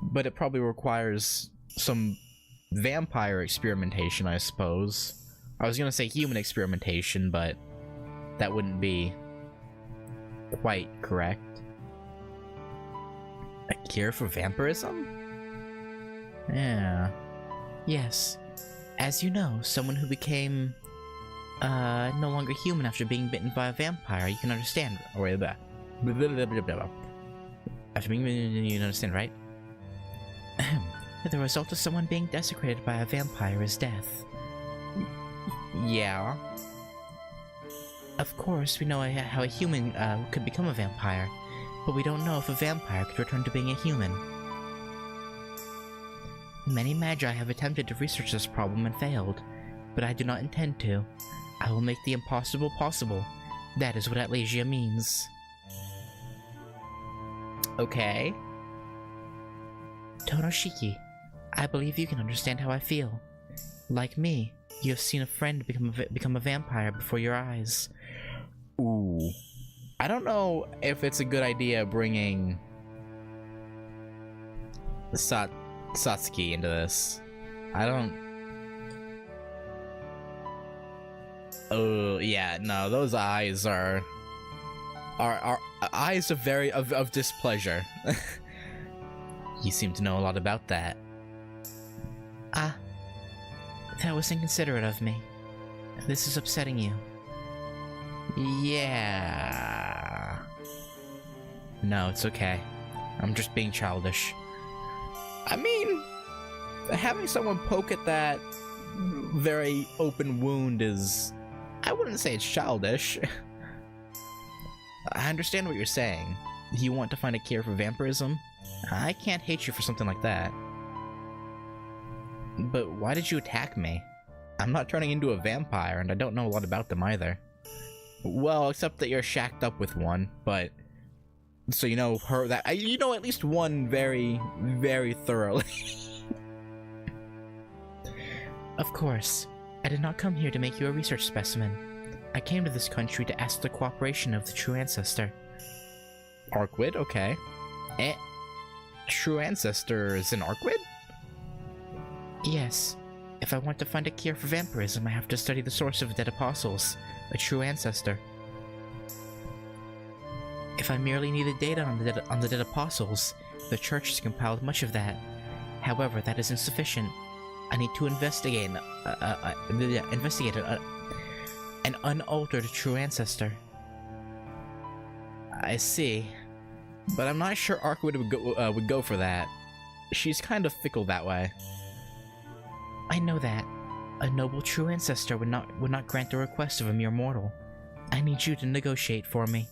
But it probably requires some vampire experimentation, I suppose. I was gonna say human experimentation, but that wouldn't be quite correct. A cure for vampirism? Yeah. Yes. As you know, someone who became no longer human after being bitten by a vampire, you can understand. Or wait, blah. After being bitten, you can understand, right? The result of someone being desecrated by a vampire is death. Yeah. Of course, we know how a human could become a vampire, but we don't know if a vampire could return to being a human. Many magi have attempted to research this problem and failed, but I do not intend to. I will make the impossible possible. That is what Atlasia means. Okay. Tonoshiki, I believe you can understand how I feel. Like me, you have seen a friend become a vampire before your eyes. Ooh. I don't know if it's a good idea bringing Satsuki into this. I don't... Oh, yeah, no, those eyes are eyes of displeasure. You seem to know a lot about that. Ah, that was inconsiderate of me. This is upsetting you. Yeah. No, it's okay. I'm just being childish. I mean, having someone poke at that very open wound is... I wouldn't say it's childish. I understand what you're saying. You want to find a cure for vampirism? I can't hate you for something like that. But why did you attack me? I'm not turning into a vampire, and I don't know a lot about them either. Well, except that you're shacked up with one, but... So you know her that... You know at least one very, very thoroughly. Of course. I did not come here to make you a research specimen. I came to this country to ask the cooperation of the true ancestor. Arkwid, okay. True ancestor is in Arkwid? Yes. If I want to find a cure for vampirism, I have to study the source of dead apostles, a true ancestor. If I merely needed data on the dead apostles, the church has compiled much of that. However, that is insufficient. I need to investigate an unaltered true ancestor. I see, but I'm not sure Arkwood would go for that. She's kind of fickle that way. I know that. A noble true ancestor would not grant the request of a mere mortal. I need you to negotiate for me.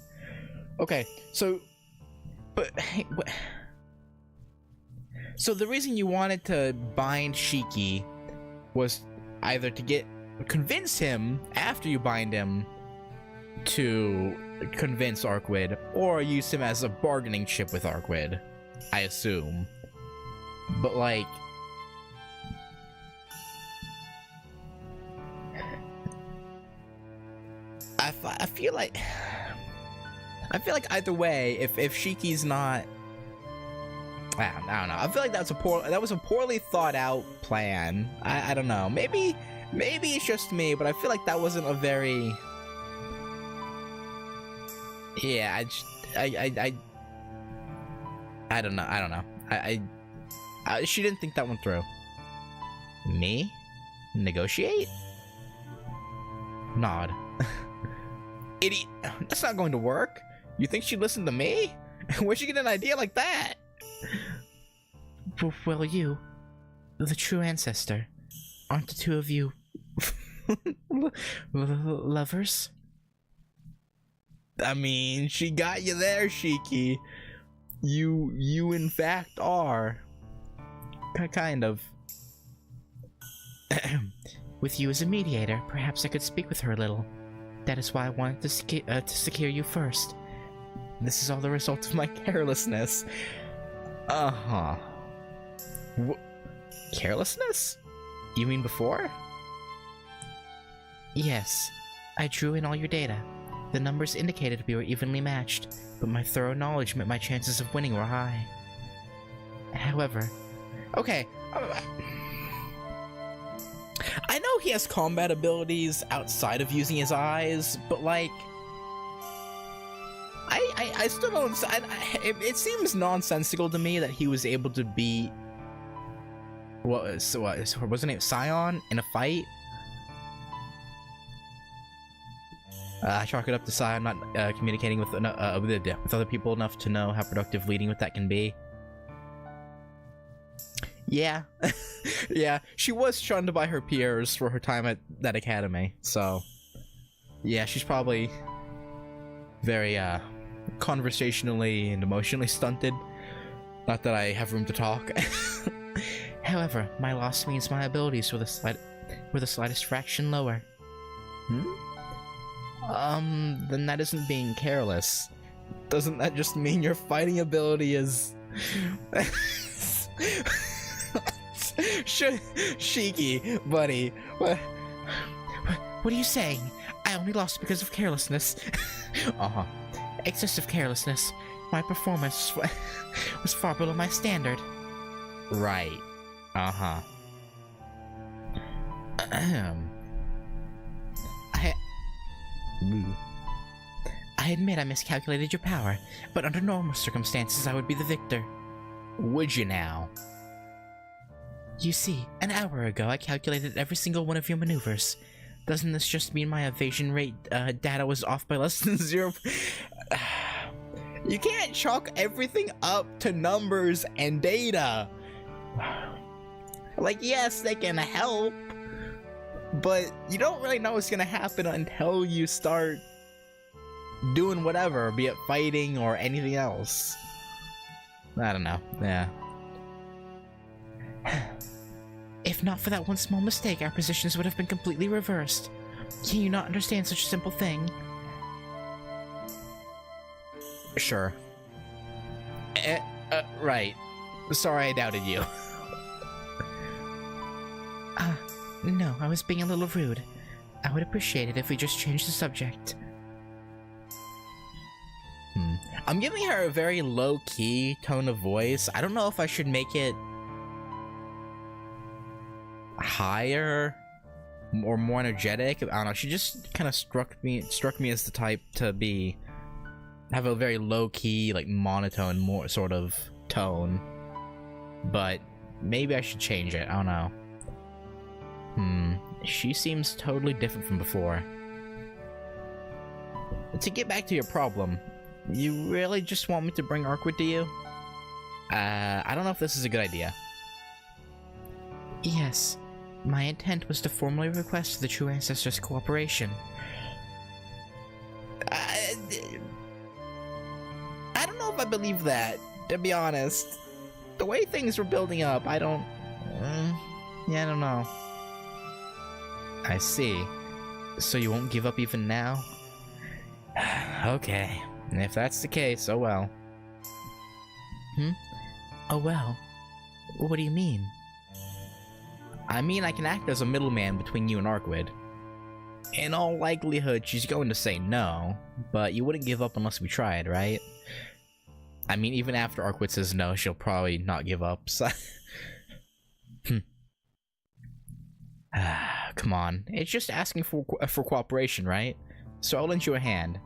Okay, so, but hey, what? So the reason you wanted to bind Shiki was either to convince him after you bind him to convince Arkwid, or use him as a bargaining chip with Arkwid, I assume. But like, I feel like either way, if Shiki's not, I don't know. I feel like that was a poorly thought out plan. I don't know. Maybe it's just me, but I feel like that wasn't a very. Yeah, I don't know. She didn't think that one through. Me? Negotiate? Nod. Idiot. That's not going to work. You think she'd listen to me? Where'd she get an idea like that? Well, you, the true ancestor, aren't the two of you lovers? I mean, she got you there, Shiki. You in fact are. Kind of. With you as a mediator, perhaps I could speak with her a little. That is why I wanted to secure you first. This is all the result of my carelessness. Uh-huh. Carelessness? You mean before? Yes. I drew in all your data. The numbers indicated we were evenly matched, but my thorough knowledge meant my chances of winning were high. However... Okay. I know he has combat abilities outside of using his eyes, but like... I still don't... It seems nonsensical to me that he was able to beat... What was the name? Sion in a fight? I chalk it up to Sion not communicating with other people enough to know how productive leading with that can be. Yeah. Yeah, she was shunned by her peers for her time at that academy, so... Yeah, she's probably very, conversationally and emotionally stunted. Not that I have room to talk. However, my loss means my abilities were the slightest fraction lower. Then that isn't being careless. Doesn't that just mean your fighting ability is... Shiki, buddy, what are you saying? I only lost because of carelessness. Uh-huh. Excessive carelessness. My performance was far below my standard. Right. Uh-huh. I admit I miscalculated your power, but under normal circumstances I would be the victor. Would you now? You see, an hour ago I calculated every single one of your maneuvers. Doesn't this just mean my evasion rate data was off by less than 0? You can't chalk everything up to numbers and data. Like, yes, they can help, but you don't really know what's gonna happen until you start doing whatever, be it fighting or anything else. I don't know, yeah. If not for that one small mistake, our positions would have been completely reversed. Can you not understand such a simple thing? Sure. Right. Sorry I doubted you. No. I was being a little rude. I would appreciate it if we just changed the subject. I'm giving her a very low-key tone of voice. I don't know if I should make it higher or more energetic. I don't know. She just kind of struck me as the type to have a very low-key, like monotone, more sort of tone. But maybe I should change it. I don't know. She seems totally different from before. To get back to your problem, you really just want me to bring Arkwood to you? I don't know if this is a good idea. Yes. My intent was to formally request the True Ancestors' cooperation. I don't know if I believe that, to be honest. The way things were building up, I don't know. I see. So you won't give up even now? Okay. If that's the case, oh well. Oh well? What do you mean? I mean, I can act as a middleman between you and Arkwood. In all likelihood, she's going to say no, but you wouldn't give up unless we tried, right? I mean, even after Arkwood says no, she'll probably not give up, so... Come on, it's just asking for cooperation, right? So I'll lend you a hand.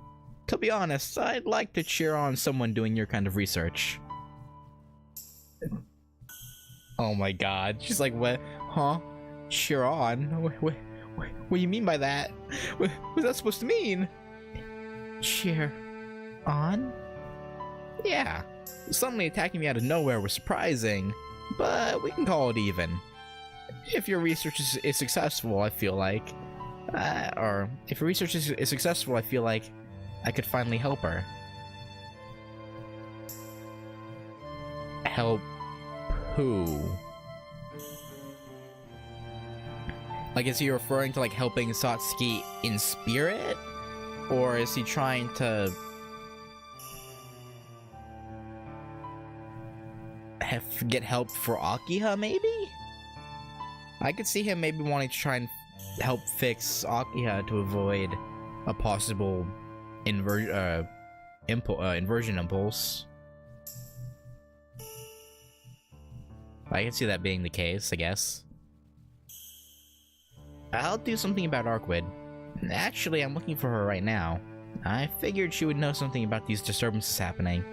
To be honest, I'd like to cheer on someone doing your kind of research. Oh my god, she's like, what? Huh? Cheer on? What do you mean by that? What's that supposed to mean? Cheer on? Yeah. Suddenly attacking me out of nowhere was surprising, but we can call it even. If your research is successful, I feel like... or if your research is successful, I feel like I could finally help her. Help who? Like, is he referring to, like, helping Satsuki in spirit? Or is he trying to... get help for Akiha, maybe? I could see him maybe wanting to try and help fix Akiha to avoid a possible inversion impulse. I can see that being the case, I guess. I'll do something about Arkwood. Actually, I'm looking for her right now. I figured she would know something about these disturbances happening.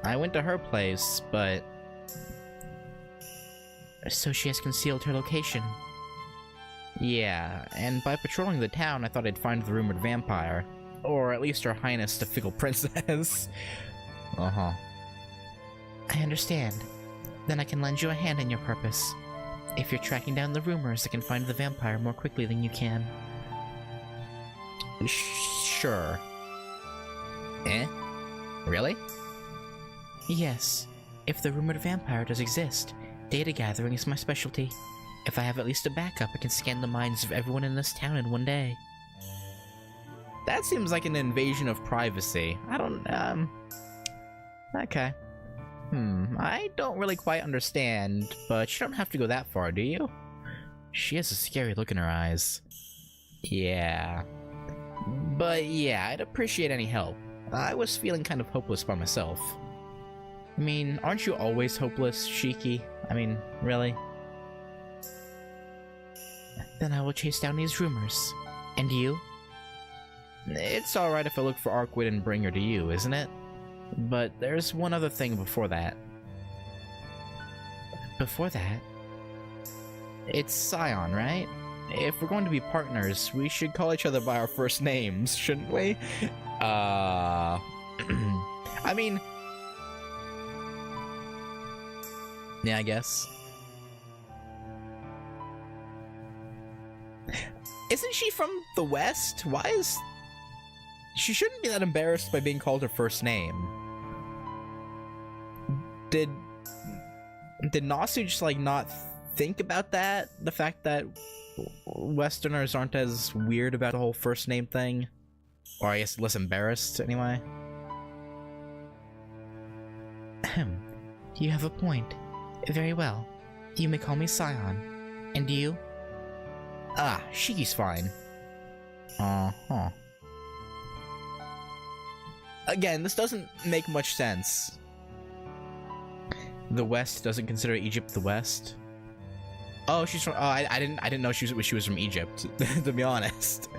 I went to her place, but... So she has concealed her location. Yeah, and by patrolling the town, I thought I'd find the rumored vampire. Or at least Her Highness the Fickle Princess. Uh-huh. I understand. Then I can lend you a hand in your purpose. If you're tracking down the rumors, I can find the vampire more quickly than you can. Sure. Eh? Really? Yes. If the rumored vampire does exist, data gathering is my specialty. If I have at least a backup, I can scan the minds of everyone in this town in one day. That seems like an invasion of privacy. I don't, okay. I don't really quite understand, but you don't have to go that far, do you? She has a scary look in her eyes. Yeah. But yeah, I'd appreciate any help. I was feeling kind of hopeless by myself. I mean, aren't you always hopeless, Shiki? I mean, really? Then I will chase down these rumors. And you? It's alright if I look for Arkwood and bring her to you, isn't it? But there's one other thing before that. Before that? It's Sion, right? If we're going to be partners, we should call each other by our first names, shouldn't we? I mean... Yeah, I guess. Isn't she from the West? Why is... She shouldn't be that embarrassed by being called her first name. Did Nasu just, like, not think about that? The fact that Westerners aren't as weird about the whole first name thing? Or I guess less embarrassed, anyway? You have a point. Very well. You may call me Sion. And you? Ah, Shiki's fine. Uh-huh. Again, this doesn't make much sense. The West doesn't consider Egypt the West. Oh, she's from. Oh, I didn't know she was from Egypt. To be honest.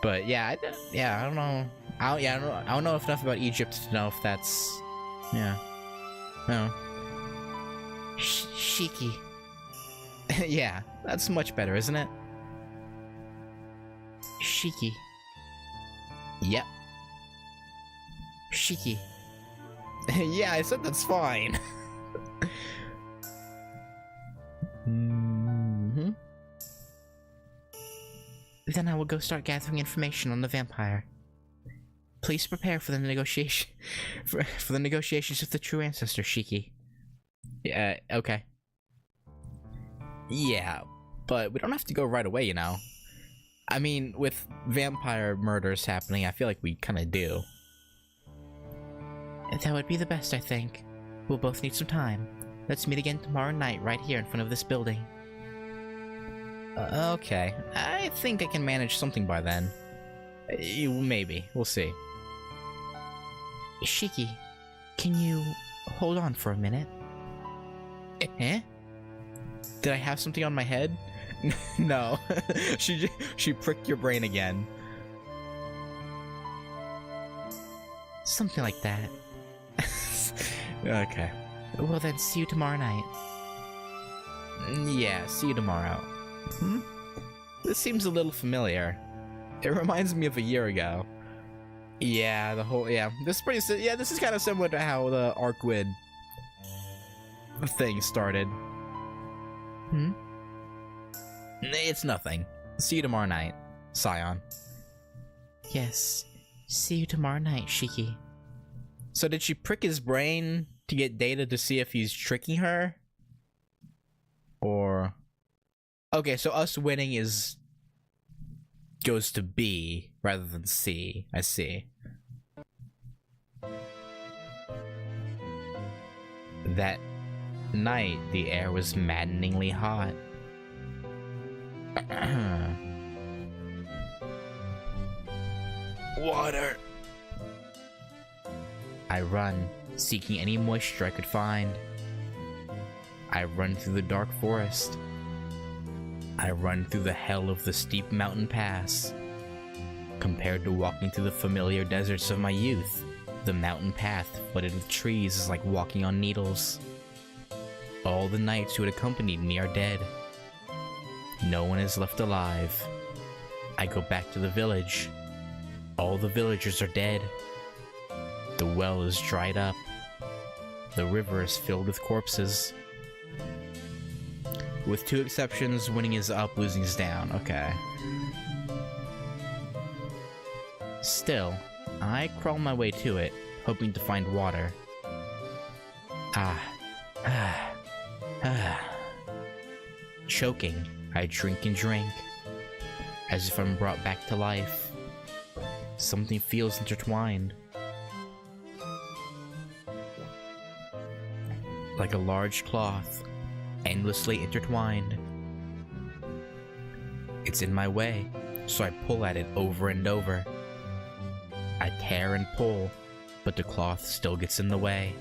But yeah, I don't know. I don't know enough about Egypt to know if that's. Yeah. No. Shiki. Yeah, that's much better, isn't it? Shiki. Yep. Shiki. Yeah, I said that's fine. Then I will go start gathering information on the vampire. Please prepare for the negotiation for the negotiations with the true ancestor, Shiki. Yeah, okay. Yeah, but we don't have to go right away, you know. I mean, with vampire murders happening, I feel like we kind of do. That would be the best, I think. We'll both need some time. Let's meet again tomorrow night right here in front of this building. Okay. I think I can manage something by then. Maybe. We'll see. Shiki, can you hold on for a minute? Eh? Did I have something on my head? No. She pricked your brain again. Something like that. Okay. Well then, see you tomorrow night. Yeah, see you tomorrow. This seems a little familiar. It reminds me of a year ago. Yeah, this is pretty. Yeah, this is kind of similar to how the Arcwid thing started. It's nothing. See you tomorrow night, Sion. Yes, see you tomorrow night, Shiki. So did she prick his brain to get data to see if he's tricking her? Or... Okay, so us winning goes to B rather than C. I see. That night, the air was maddeningly hot. Water! I run, seeking any moisture I could find. I run through the dark forest. I run through the hell of the steep mountain pass. Compared to walking through the familiar deserts of my youth, the mountain path flooded with trees is like walking on needles. All the knights who had accompanied me are dead. No one is left alive. I go back to the village. All the villagers are dead. The well is dried up. The river is filled with corpses. With two exceptions, winning is up, losing is down. Okay. Still, I crawl my way to it, hoping to find water. Choking, I drink and drink. As if I'm brought back to life. Something feels intertwined. Like a large cloth, endlessly intertwined. It's in my way, so I pull at it over and over. I tear and pull, but the cloth still gets in the way.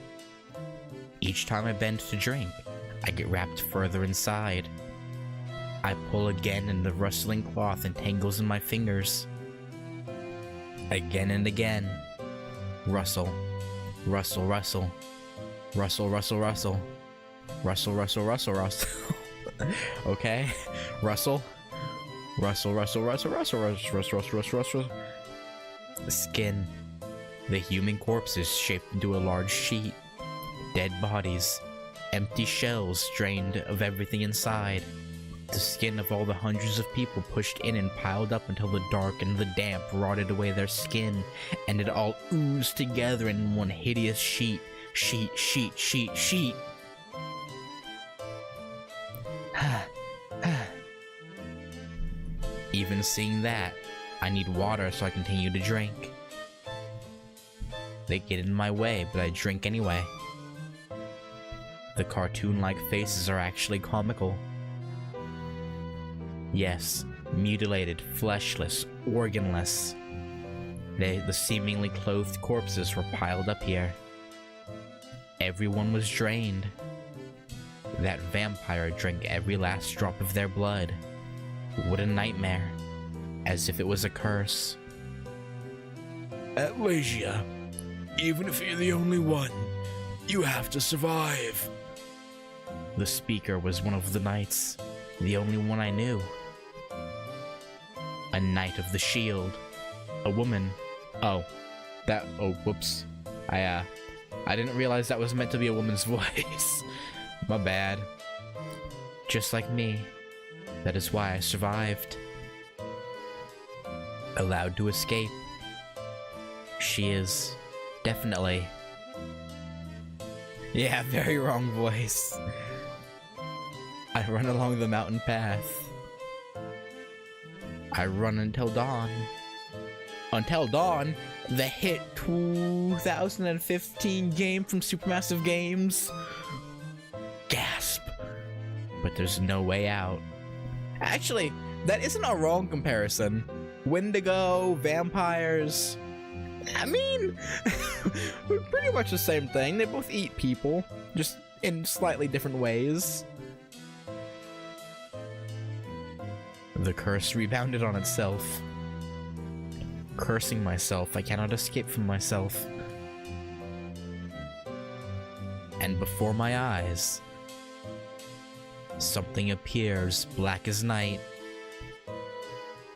Each time I bend to drink, I get wrapped further inside. I pull again and the rustling cloth entangles in my fingers. Again and again. Rustle, rustle, rustle. Rustle, rustle, rustle. Rustle, rustle, rustle, rustle. Okay. Rustle. Rustle, rustle, rustle, rustle, rustle, rustle, rustle, rustle, rustle. The skin. The human corpses shaped into a large sheet. Dead bodies. Empty shells drained of everything inside. The skin of all the hundreds of people pushed in and piled up until the dark and the damp rotted away their skin, and it all oozed together in one hideous sheet. Sheet, sheet, sheet, sheet. Even seeing that, I need water so I continue to drink. They get in my way, but I drink anyway. The cartoon-like faces are actually comical. Yes, mutilated, fleshless, organless. The seemingly clothed corpses were piled up here. Everyone was drained. That vampire drank every last drop of their blood. What a nightmare. As if it was a curse.
Atlasia, even if you're the only one, you have to survive.
The speaker was one of the knights, the only one I knew. A knight of the shield. A woman. Oh, whoops. I didn't realize that was meant to be a woman's voice. My bad. Just like me. That is why I survived. Allowed to escape. She is definitely. Yeah, very wrong voice. I run along the mountain path. I run until dawn. Until Dawn, the hit 2015 game from Supermassive Games. Gasp. But there's no way out. Actually, that isn't a wrong comparison. Wendigo, vampires. I mean, pretty much the same thing. They both eat people, just in slightly different ways. The curse rebounded on itself. Cursing myself, I cannot escape from myself. And before my eyes, something appears black as night.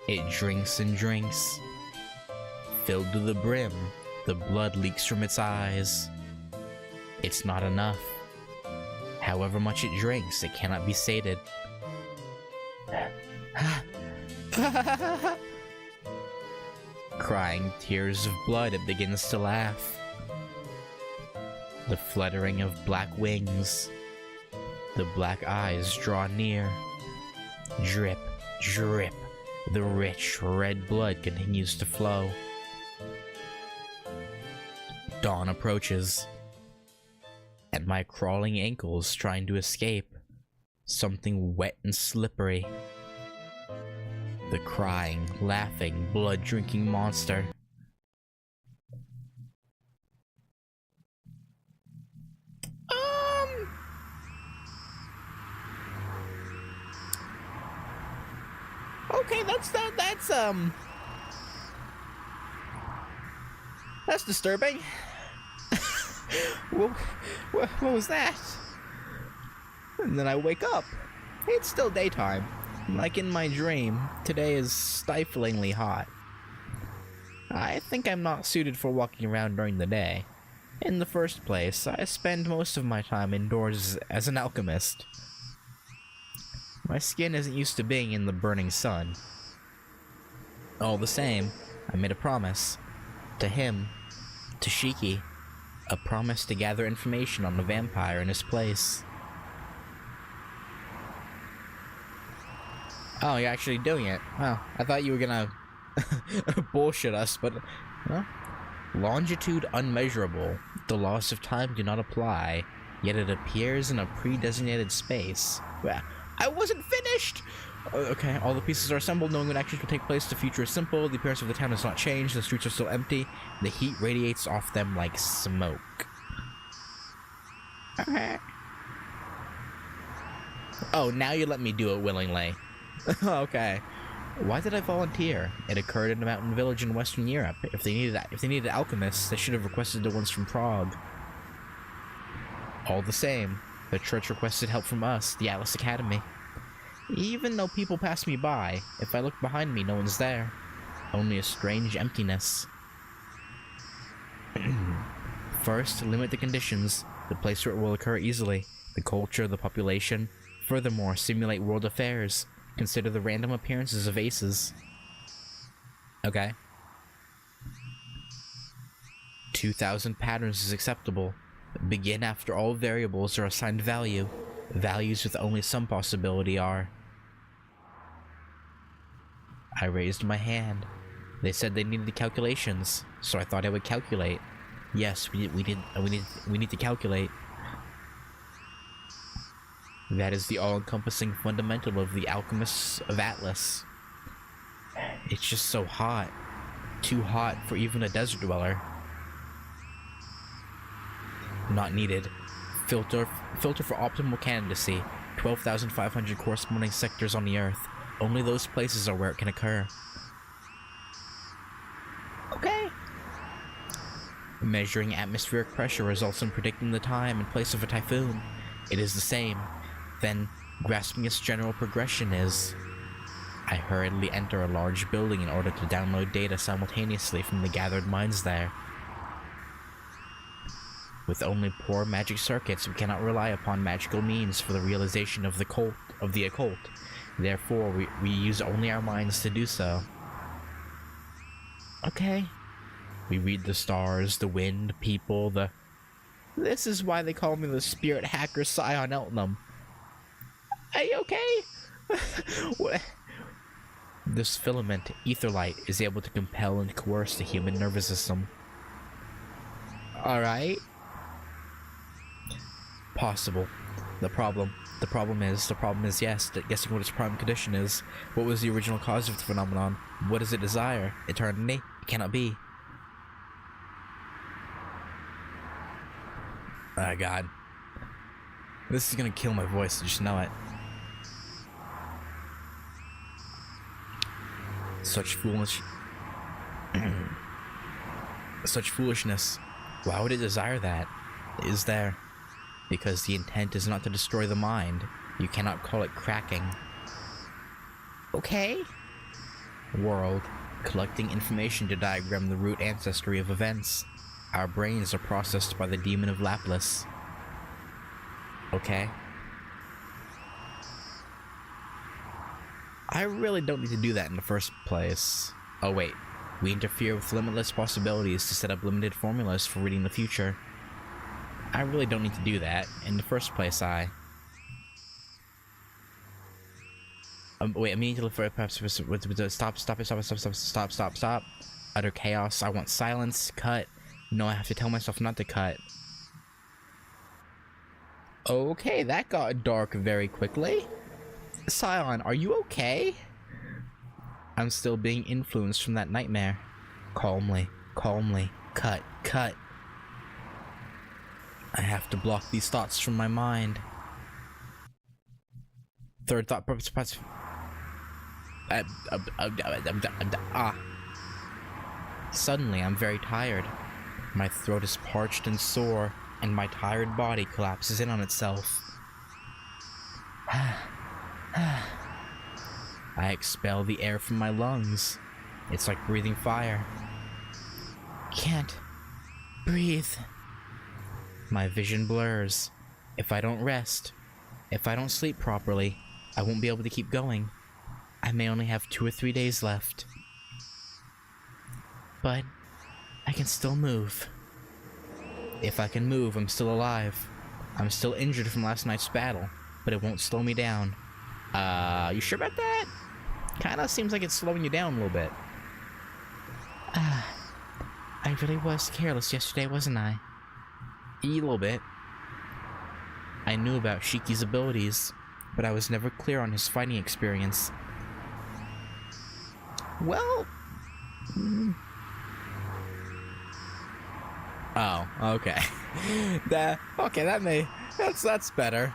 It drinks and drinks. Filled to the brim, the blood leaks from its eyes. It's not enough. However much it drinks, it cannot be sated. Crying tears of blood, it begins to laugh. The fluttering of black wings. The black eyes draw near. Drip, drip. The rich red blood continues to flow. Dawn approaches. And my crawling ankles trying to escape. Something wet and slippery. The crying, laughing, blood-drinking monster. Okay, that's disturbing. what was that? And then I wake up. It's still daytime. Like in my dream, today is stiflingly hot. I think I'm not suited for walking around during the day. In the first place, I spend most of my time indoors as an alchemist. My skin isn't used to being in the burning sun. All the same, I made a promise. To him, to Shiki. A promise to gather information on the vampire in his place. Oh, you're actually doing it. Oh, I thought you were gonna bullshit us, but... Huh? Longitude unmeasurable. The laws of time do not apply, yet it appears in a pre-designated space. Well, I wasn't finished! Okay, all the pieces are assembled, knowing what actions will take place. The future is simple, the appearance of the town has not changed, the streets are still empty, the heat radiates off them like smoke. Okay. Oh, now you let me do it willingly. Okay. Why did I volunteer? It occurred in a mountain village in Western Europe. If they needed alchemists, they should have requested the ones from Prague. All the same, the church requested help from us, the Atlas Academy. Even though people pass me by, if I look behind me, no one's there. Only a strange emptiness. First, limit the conditions, the place where it will occur easily, the culture, the population. Furthermore, simulate world affairs. Consider the random appearances of aces. Okay. 2,000 patterns is acceptable. Begin after all variables are assigned value. Values with only some possibility are. I raised my hand. They said they needed calculations, so I thought I would calculate. Yes, we need to calculate. That is the all-encompassing fundamental of the alchemists of Atlas. It's just so hot. Too hot for even a desert dweller. Not needed. Filter for optimal candidacy. 12,500 corresponding sectors on the Earth. Only those places are where it can occur. Okay. Measuring atmospheric pressure results in predicting the time and place of a typhoon. It is the same. Then, grasping its general progression is... I hurriedly enter a large building in order to download data simultaneously from the gathered minds there. With only poor magic circuits, we cannot rely upon magical means for the realization of the occult. Therefore, we use only our minds to do so. Okay. We read the stars, the wind, people, This is why they call me the spirit hacker Sion Eltnum. Are you okay? What? This filament, ether light, is able to compel and coerce the human nervous system. Alright. Possible. The problem is, yes, guessing what its prime condition is. What was the original cause of the phenomenon? What does it desire? Eternity? It cannot be. Oh god. This is gonna kill my voice, I just know it. Such foolishness. Why would it desire that? It is there. Because the intent is not to destroy the mind. You cannot call it cracking. Okay. World. Collecting information to diagram the root ancestry of events. Our brains are processed by the demon of Laplace. Okay. I really don't need to do that in the first place. Oh wait. We interfere with limitless possibilities to set up limited formulas for reading the future. I really don't need to do that. In the first place, wait, I mean to look for perhaps stop. Utter chaos. I want silence. Cut. No, I have to tell myself not to cut. Okay, that got dark very quickly. Sion, are you okay? I'm still being influenced from that nightmare. Calmly. Cut. I have to block these thoughts from my mind. Third thought. Suddenly, I'm very tired. My throat is parched and sore, and my tired body collapses in on itself. I expel the air from my lungs. It's like breathing fire. Can't breathe. My vision blurs. If I don't rest, if I don't sleep properly, I won't be able to keep going. I may only have 2 or 3 days left. But I can still move. If I can move, I'm still alive. I'm still injured from last night's battle, but it won't slow me down. You sure about that? Kinda seems like it's slowing you down a little bit. I really was careless yesterday, wasn't I? A little bit. I knew about Shiki's abilities, but I was never clear on his fighting experience. Well... Oh, okay. That's better.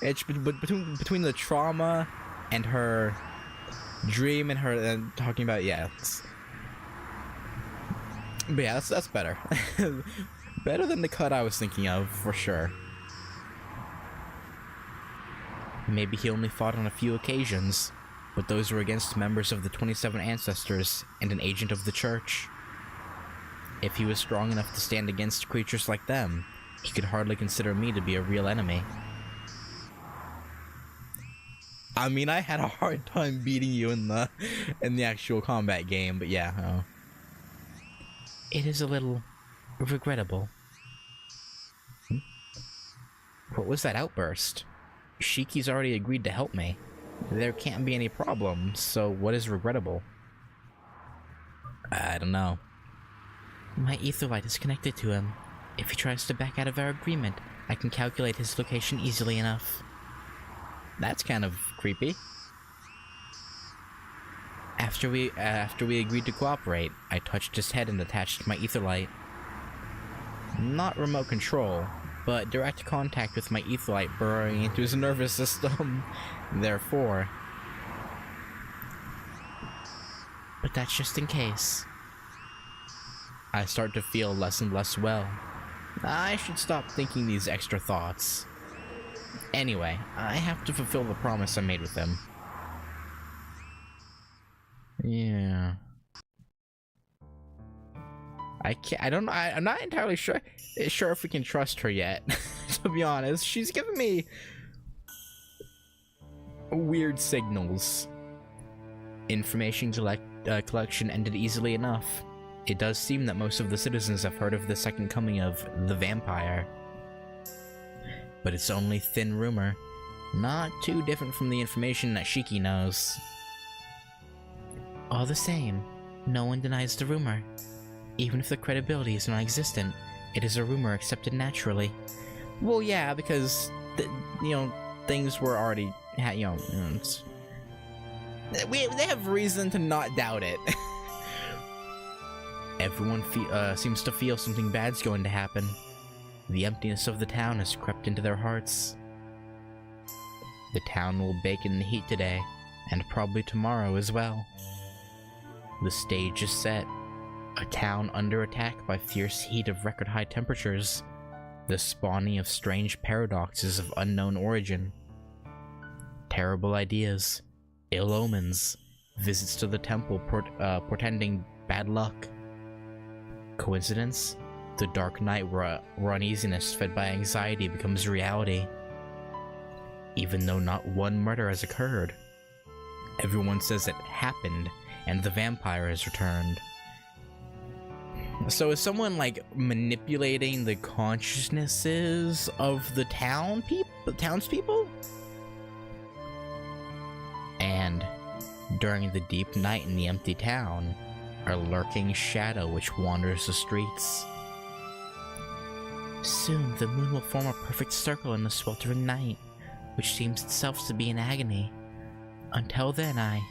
It's between the trauma and her dream and her talking about but yeah, that's better. Better than the cut I was thinking of, for sure. Maybe he only fought on a few occasions, but those were against members of the 27 ancestors and an agent of the church. If he was strong enough to stand against creatures like them, he could hardly consider me to be a real enemy. I mean, I had a hard time beating you in the actual combat game, but yeah. It is a little regrettable. What was that outburst? Shiki's already agreed to help me. There can't be any problem, so what is regrettable? I don't know. My ether light is connected to him. If he tries to back out of our agreement, I can calculate his location easily enough. That's kind of creepy. After we agreed to cooperate, I touched his head and attached my ether light. Not remote control, but direct contact with my ether light burrowing into his nervous system. Therefore. But that's just in case. I start to feel less and less well. I should stop thinking these extra thoughts. Anyway, I have to fulfill the promise I made with him. Yeah. I'm not entirely sure if we can trust her yet, to be honest. She's giving me weird signals. Information collection ended easily enough. It does seem that most of the citizens have heard of the second coming of the vampire. But it's only thin rumor, not too different from the information that Shiki knows. All the same, no one denies the rumor. Even if the credibility is non-existent, it is a rumor accepted naturally. Well, yeah, because, things were already, they have reason to not doubt it. Everyone seems to feel something bad's going to happen. The emptiness of the town has crept into their hearts. The town will bake in the heat today, and probably tomorrow as well. The stage is set. A town under attack by fierce heat of record-high temperatures. The spawning of strange paradoxes of unknown origin. Terrible ideas. Ill omens. Visits to the temple portending bad luck. Coincidence? The dark night where uneasiness fed by anxiety becomes reality. Even though not one murder has occurred. Everyone says it happened, and the vampire has returned. So is someone manipulating the consciousnesses of the townspeople? And during the deep night in the empty town, a lurking shadow which wanders the streets. Soon the moon will form a perfect circle in the sweltering night, which seems itself to be in agony. Until then, I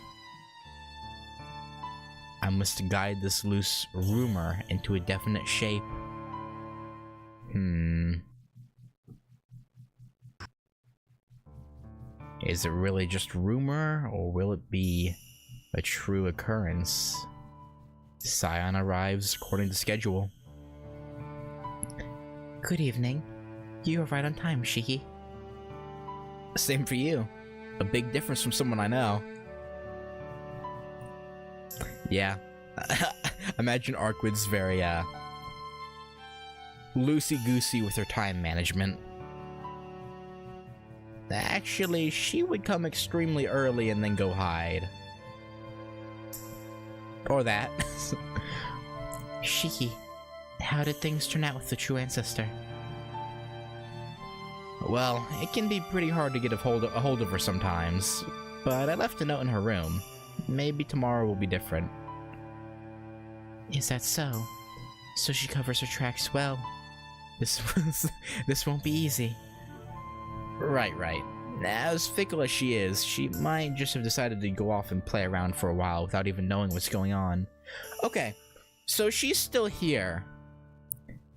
must guide this loose rumor into a definite shape. Is it really just rumor, or will it be a true occurrence? Sion arrives according to schedule. Good evening. You are right on time, Shiki. Same for you. A big difference from someone I know. Yeah. Imagine Arkwyd's very, loosey-goosey with her time management. Actually, she would come extremely early and then go hide. Or that. Shiki, how did things turn out with the true ancestor? Well, it can be pretty hard to get a hold of her sometimes, but I left a note in her room. Maybe tomorrow will be different. Is that so? So she covers her tracks well. This won't be easy. Right. As fickle as she is, she might just have decided to go off and play around for a while without even knowing what's going on. Okay, so she's still here.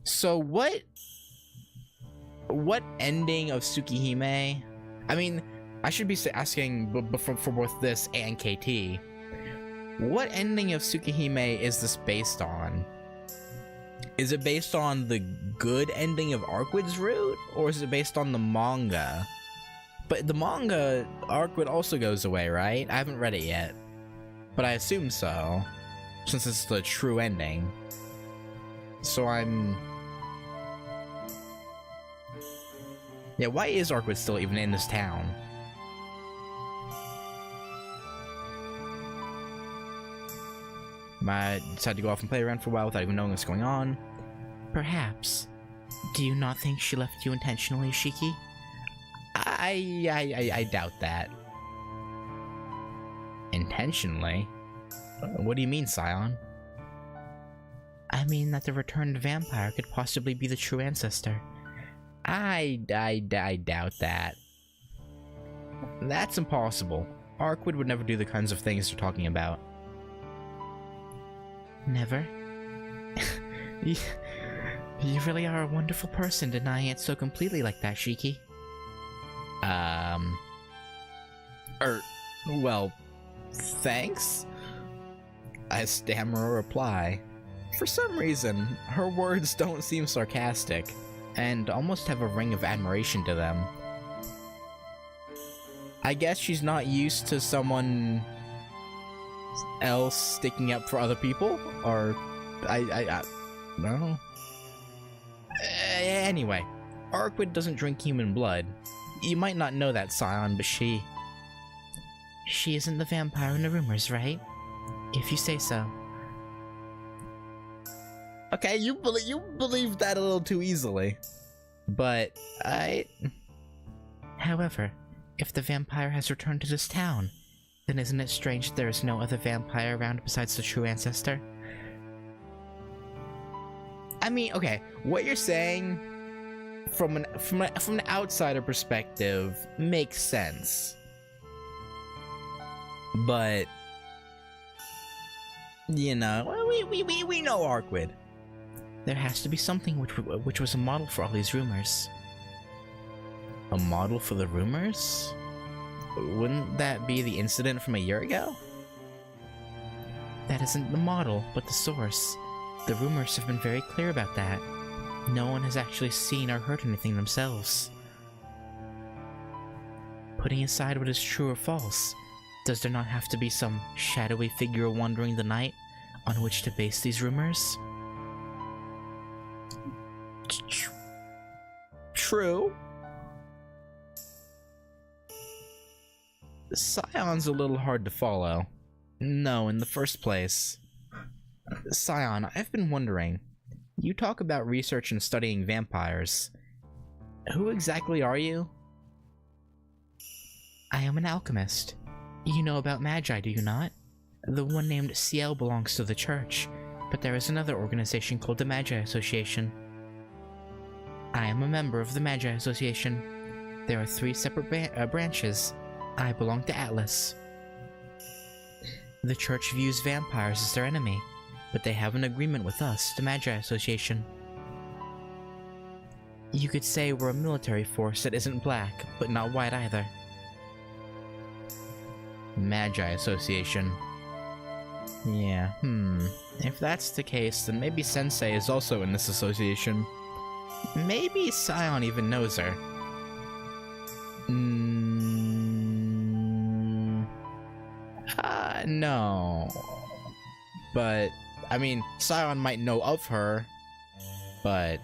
So what ending of Tsukihime? I mean, I should be asking for both this and KT. What ending of Tsukihime is this based on? Is it based on the good ending of Arkwyd's route, or is it based on the manga? But the manga, Arkwyd also goes away, right? I haven't read it yet, but I assume so, since it's the true ending. So yeah, why is Arkwyd still even in this town? Might decide to go off and play around for a while without even knowing what's going on. Perhaps. Do you not think she left you intentionally, Shiki? I doubt that. Intentionally? What do you mean, Sion? I mean that the returned vampire could possibly be the true ancestor. I doubt that. That's impossible. Arkwood would never do the kinds of things you're talking about. Never? You really are a wonderful person denying it so completely like that, Shiki. Well, thanks? I stammer a reply. For some reason, her words don't seem sarcastic, and almost have a ring of admiration to them. I guess she's not used to someone else sticking up for other people, or I don't know. Anyway, Arkwood doesn't drink human blood. You might not know that, Sion, but she isn't the vampire in the rumors, right? If you say so. Okay, you believe that a little too easily. But However, if the vampire has returned to this town, then isn't it strange that there is no other vampire around besides the true ancestor? I mean, okay, what you're saying from an outsider perspective makes sense. But you know, we know Arkwood. There has to be something which was a model for all these rumors. A model for the rumors? Wouldn't that be the incident from a year ago? That isn't the model, but the source. The rumors have been very clear about that. No one has actually seen or heard anything themselves. Putting aside what is true or false, does there not have to be some shadowy figure wandering the night on which to base these rumors? True. Sion's a little hard to follow. No, in the first place. Sion, I've been wondering. You talk about research and studying vampires. Who exactly are you? I am an alchemist. You know about Magi, do you not? The one named Ciel belongs to the church, but there is another organization called the Magi Association. I am a member of the Magi Association. There are 3 separate branches. I belong to Atlas. The church views vampires as their enemy, but they have an agreement with us, the Magi Association. You could say we're a military force that isn't black, but not white either. Magi Association. Yeah, If that's the case, then maybe Sensei is also in this association. Maybe Sion even knows her. No. But, I mean, Sion might know of her, but...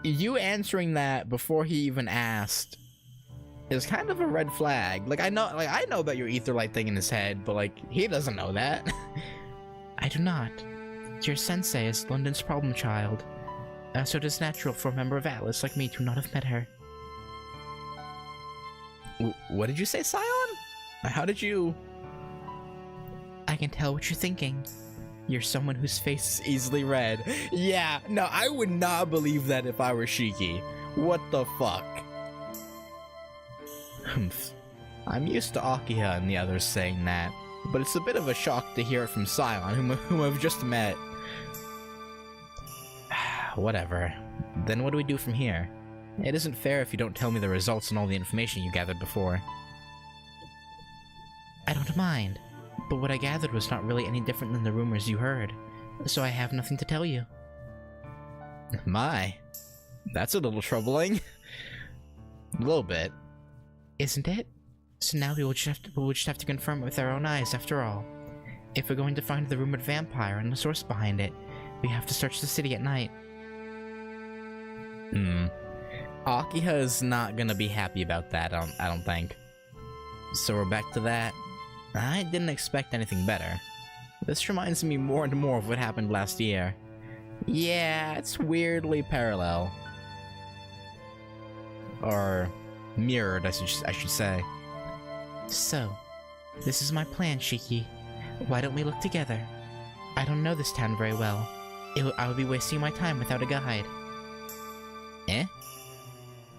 You answering that before he even asked is kind of a red flag. Like, I know about your etherlight thing in his head, but, like, he doesn't know that. I do not. Your sensei is London's problem child, so it is natural for a member of Atlas like me to not have met her. What did you say, Sion? How did you... I can tell what you're thinking. You're someone whose face is easily read. Yeah, no, I would not believe that if I were Shiki. What the fuck? Humph. I'm used to Akiha and the others saying that, but it's a bit of a shock to hear it from Sion, whom I've just met. Whatever. Then what do we do from here? It isn't fair if you don't tell me the results and all the information you gathered before. I don't mind, but what I gathered was not really any different than the rumors you heard, so I have nothing to tell you. My, that's a little troubling. A little bit. Isn't it? So now we will just have to confirm it with our own eyes after all. If we're going to find the rumored vampire and the source behind it, we have to search the city at night. Akiha is not gonna be happy about that, I don't think. So we're back to that. I didn't expect anything better. This reminds me more and more of what happened last year. Yeah, it's weirdly parallel. Or mirrored, I should say. So, This is my plan, Shiki. Why don't we look together? I don't know this town very well. I would be wasting my time without a guide. Eh?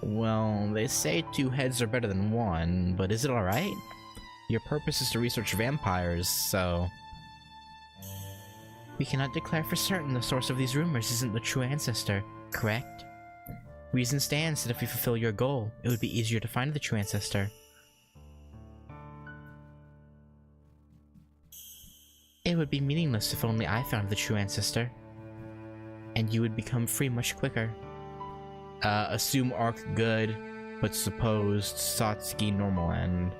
Well, they say 2 heads are better than 1, but is it alright? Your purpose is to research vampires, so... We cannot declare for certain the source of these rumors isn't the true ancestor, correct? Reason stands that if you fulfill your goal, it would be easier to find the true ancestor. It would be meaningless if only I found the true ancestor. And you would become free much quicker. Assume arc good, but supposed Satsuki normal end.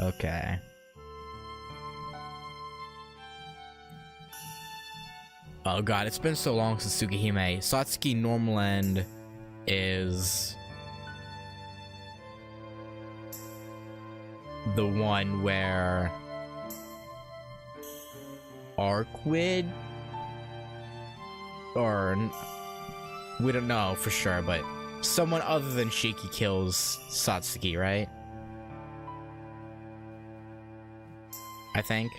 Okay. Oh god, it's been so long since Tsukihime. Satsuki normal end is the one where Arkwid, or we don't know for sure, but someone other than Shiki kills Satsuki, right? I think.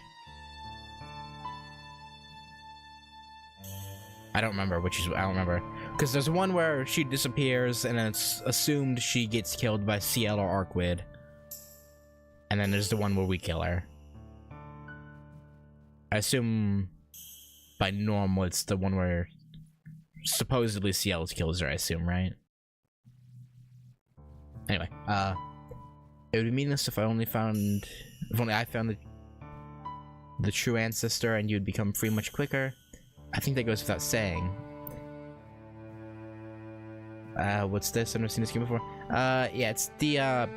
I don't remember I don't remember. Because there's one where she disappears and then it's assumed she gets killed by CL or Arkwid. And then there's the one where we kill her. I assume by normal it's the one where supposedly CL kills her, I assume, right? Anyway, it would be meaningless if only I found the true ancestor and you'd become free much quicker. I think that goes without saying. What's this? I've never seen this game before. Yeah, it's the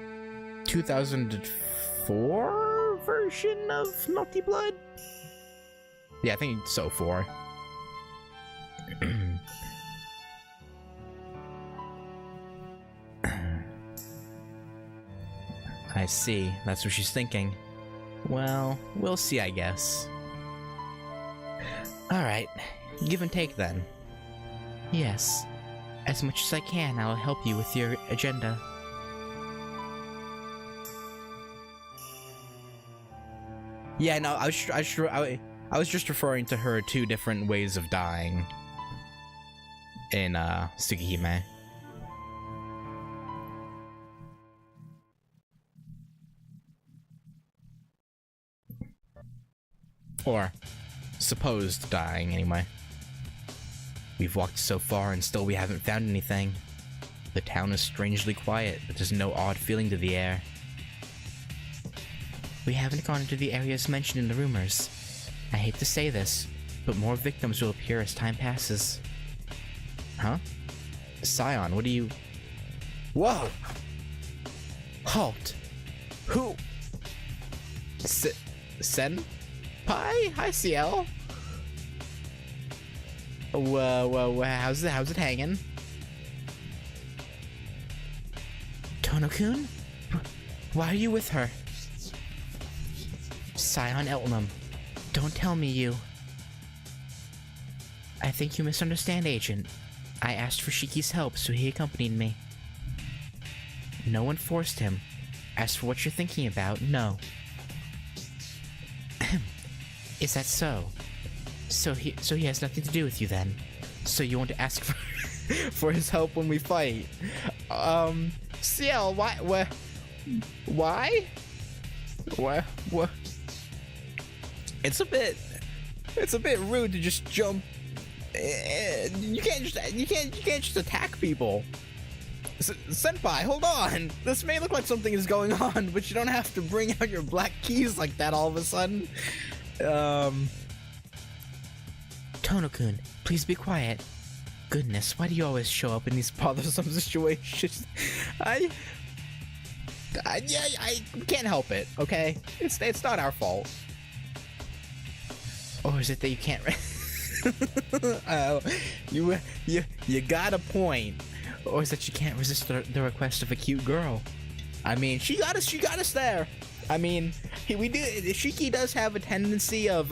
2004 version of Melty Blood. Yeah, I think it's 04. I see. That's what she's thinking. Well, we'll see, I guess. Alright, give and take then. Yes. As much as I can, I'll help you with your agenda. Yeah, no, I was just referring to her 2 different ways of dying in Tsukihime. Or supposed dying, anyway. We've walked so far and still we haven't found anything. The town is strangely quiet, but there's no odd feeling to the air. We haven't gone into the areas mentioned in the rumors. I hate to say this, but more victims will appear as time passes. Huh? Sion, what do you... Whoa! Halt! Who? Senpai? Hi, CL. Whoa, how's it hanging? Tono-kun? Why are you with her? Sion Eltnum. Don't tell me you... I think you misunderstand, Agent. I asked for Shiki's help, so he accompanied me. No one forced him. As for what you're thinking about, no. Is that so? So he has nothing to do with you then? So you want to ask for his help when we fight? CL, why? What? It's a bit rude to just jump. You can't just attack people. Senpai, hold on. This may look like something is going on, but you don't have to bring out your black keys like that all of a sudden. Tono-kun, please be quiet. Goodness, why do you always show up in these bothersome situations? I can't help it, okay? It's not our fault. Or is it that you can't... you got a point. Or is that you can't resist the request of a cute girl? I mean, she got us there. I mean, Shiki does have a tendency of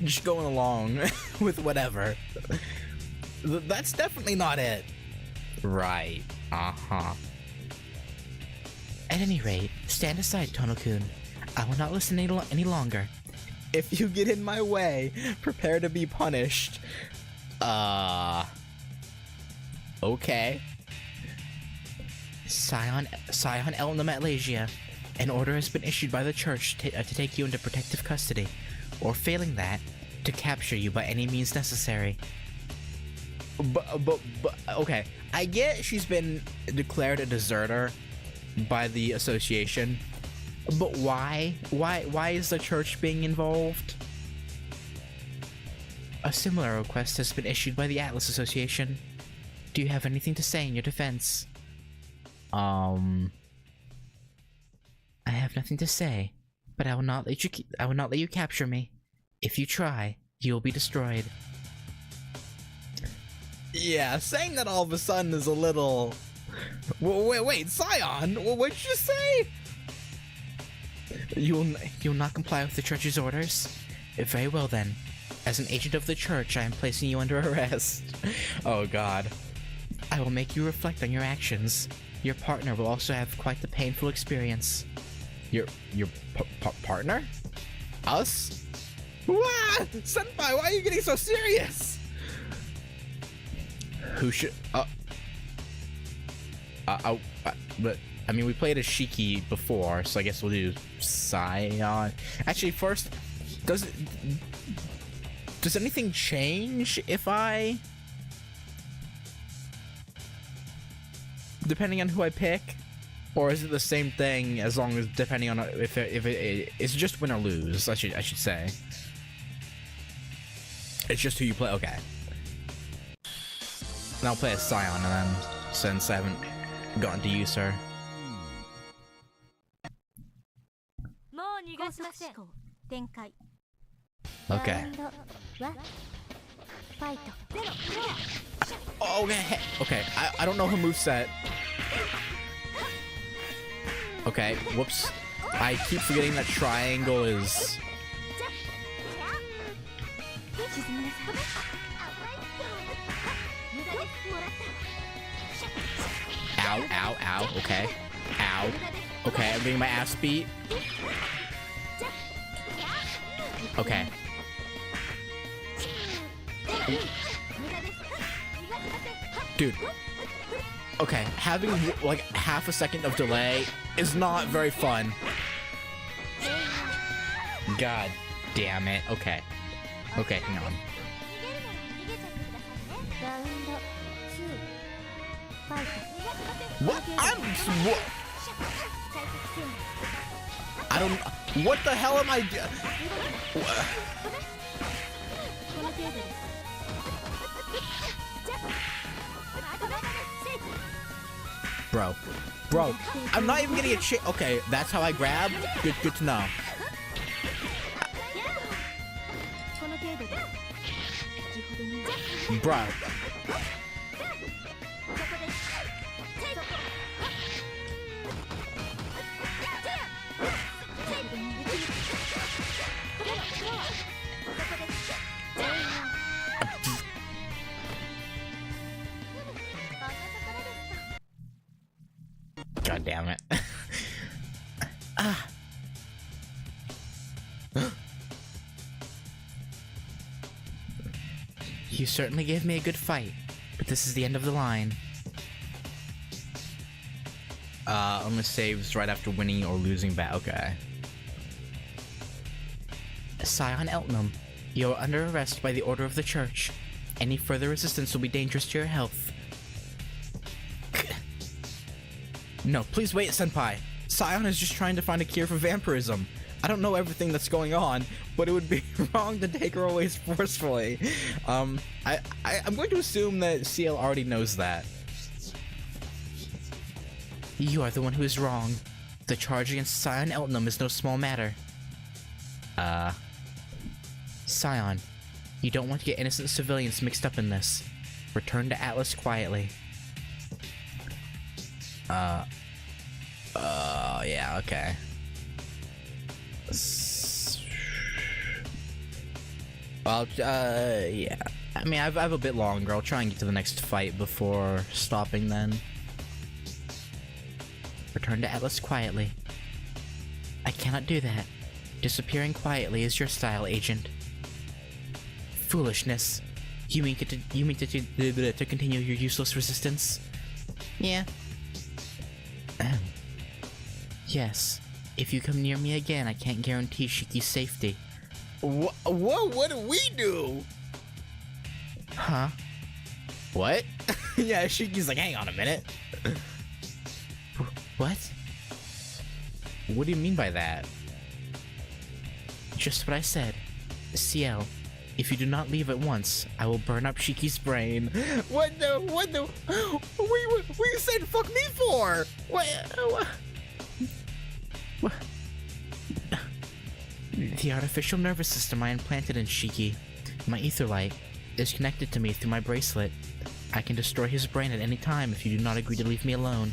just going along with whatever. That's definitely not it. Right. Uh-huh. At any rate, stand aside, Tono-kun. I will not listen any longer. If you get in my way, prepare to be punished. Okay. Sion Elnum at Lasia. An order has been issued by the church to take you into protective custody, or failing that, to capture you by any means necessary. But okay. I get she's been declared a deserter by the association, but why? Why is the church being involved? A similar request has been issued by the Atlas Association. Do you have anything to say in your defense? I have nothing to say, but I will not let you capture me. If you try, you will be destroyed. Yeah, saying that all of a sudden is a little... Wait, Sion, what'd you just say? You'll not comply with the church's orders? Very well then. As an agent of the church, I am placing you under arrest. Oh god. I will make you reflect on your actions. Your partner will also have quite the painful experience. Your partner? Us? What? Senpai, why are you getting so serious? Who should... but I mean, we played a Shiki before, so I guess we'll do Sion. Actually, first, does anything change if I... depending on who I pick? Or is it the same thing as long as depending on if it's just win or lose, I should say. It's just who you play. Okay. And I'll play as Sion, and then since I haven't gotten to use her. Okay. Okay. I don't know her moveset. Okay, whoops. I keep forgetting that triangle is... Ow, ow, ow, okay. Ow. Okay, I'm getting my ass beat. Okay. Dude. Okay, having like half a second of delay is not very fun. God damn it. Okay. Okay, hang on. What? What? I don't... What the hell am I doing? Bro, I'm not even getting a chance. Okay, that's how I grab. Good to know. Bro. God damn it. You certainly gave me a good fight, but this is the end of the line. Only saves right after winning or losing battle. Okay. Sion Eltnum, you are under arrest by the order of the church. Any further resistance will be dangerous to your health. No, please wait, Senpai. Sion is just trying to find a cure for vampirism. I don't know everything that's going on, but it would be wrong to take her away forcefully. I'm going to assume that CL already knows that. You are the one who is wrong. The charge against Sion Eltnum is no small matter. Sion, you don't want to get innocent civilians mixed up in this. Return to Atlas quietly. Yeah, okay. Well, yeah. I mean, I have a bit longer. I'll try and get to the next fight before stopping then. return to Atlas quietly. I cannot do that. Disappearing quietly is your style, Agent. Foolishness. You mean to continue your useless resistance? Yeah. Yes. If you come near me again, I can't guarantee Shiki's safety.
Whoa, what do we do?
Huh?
What? Yeah, Shiki's like, hang on a minute.
What?
What do you mean by that?
Just what I said. CL, if you do not leave at once, I will burn up Shiki's brain.
What the? What you said fuck me for? What?
The artificial nervous system I implanted in Shiki, my ether light, is connected to me through my bracelet. I can destroy his brain at any time if you do not agree to leave me alone.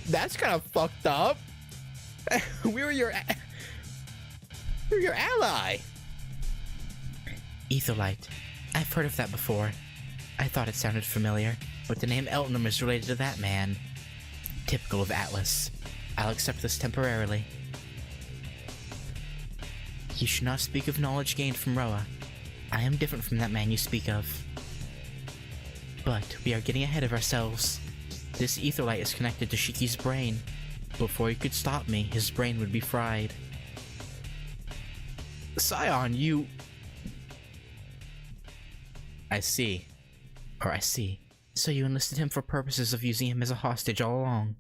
That's kind of fucked up. We were your ally.
Etherlight. I've heard of that before. I thought it sounded familiar, but the name Eltonum is related to that man. Typical of Atlas. I'll accept this temporarily. You should not speak of knowledge gained from Roa. I am different from that man you speak of. But we are getting ahead of ourselves. This etherlight is connected to Shiki's brain. Before he could stop me, his brain would be fried.
Sion, you...
I see. So you enlisted him for purposes of using him as a hostage all along.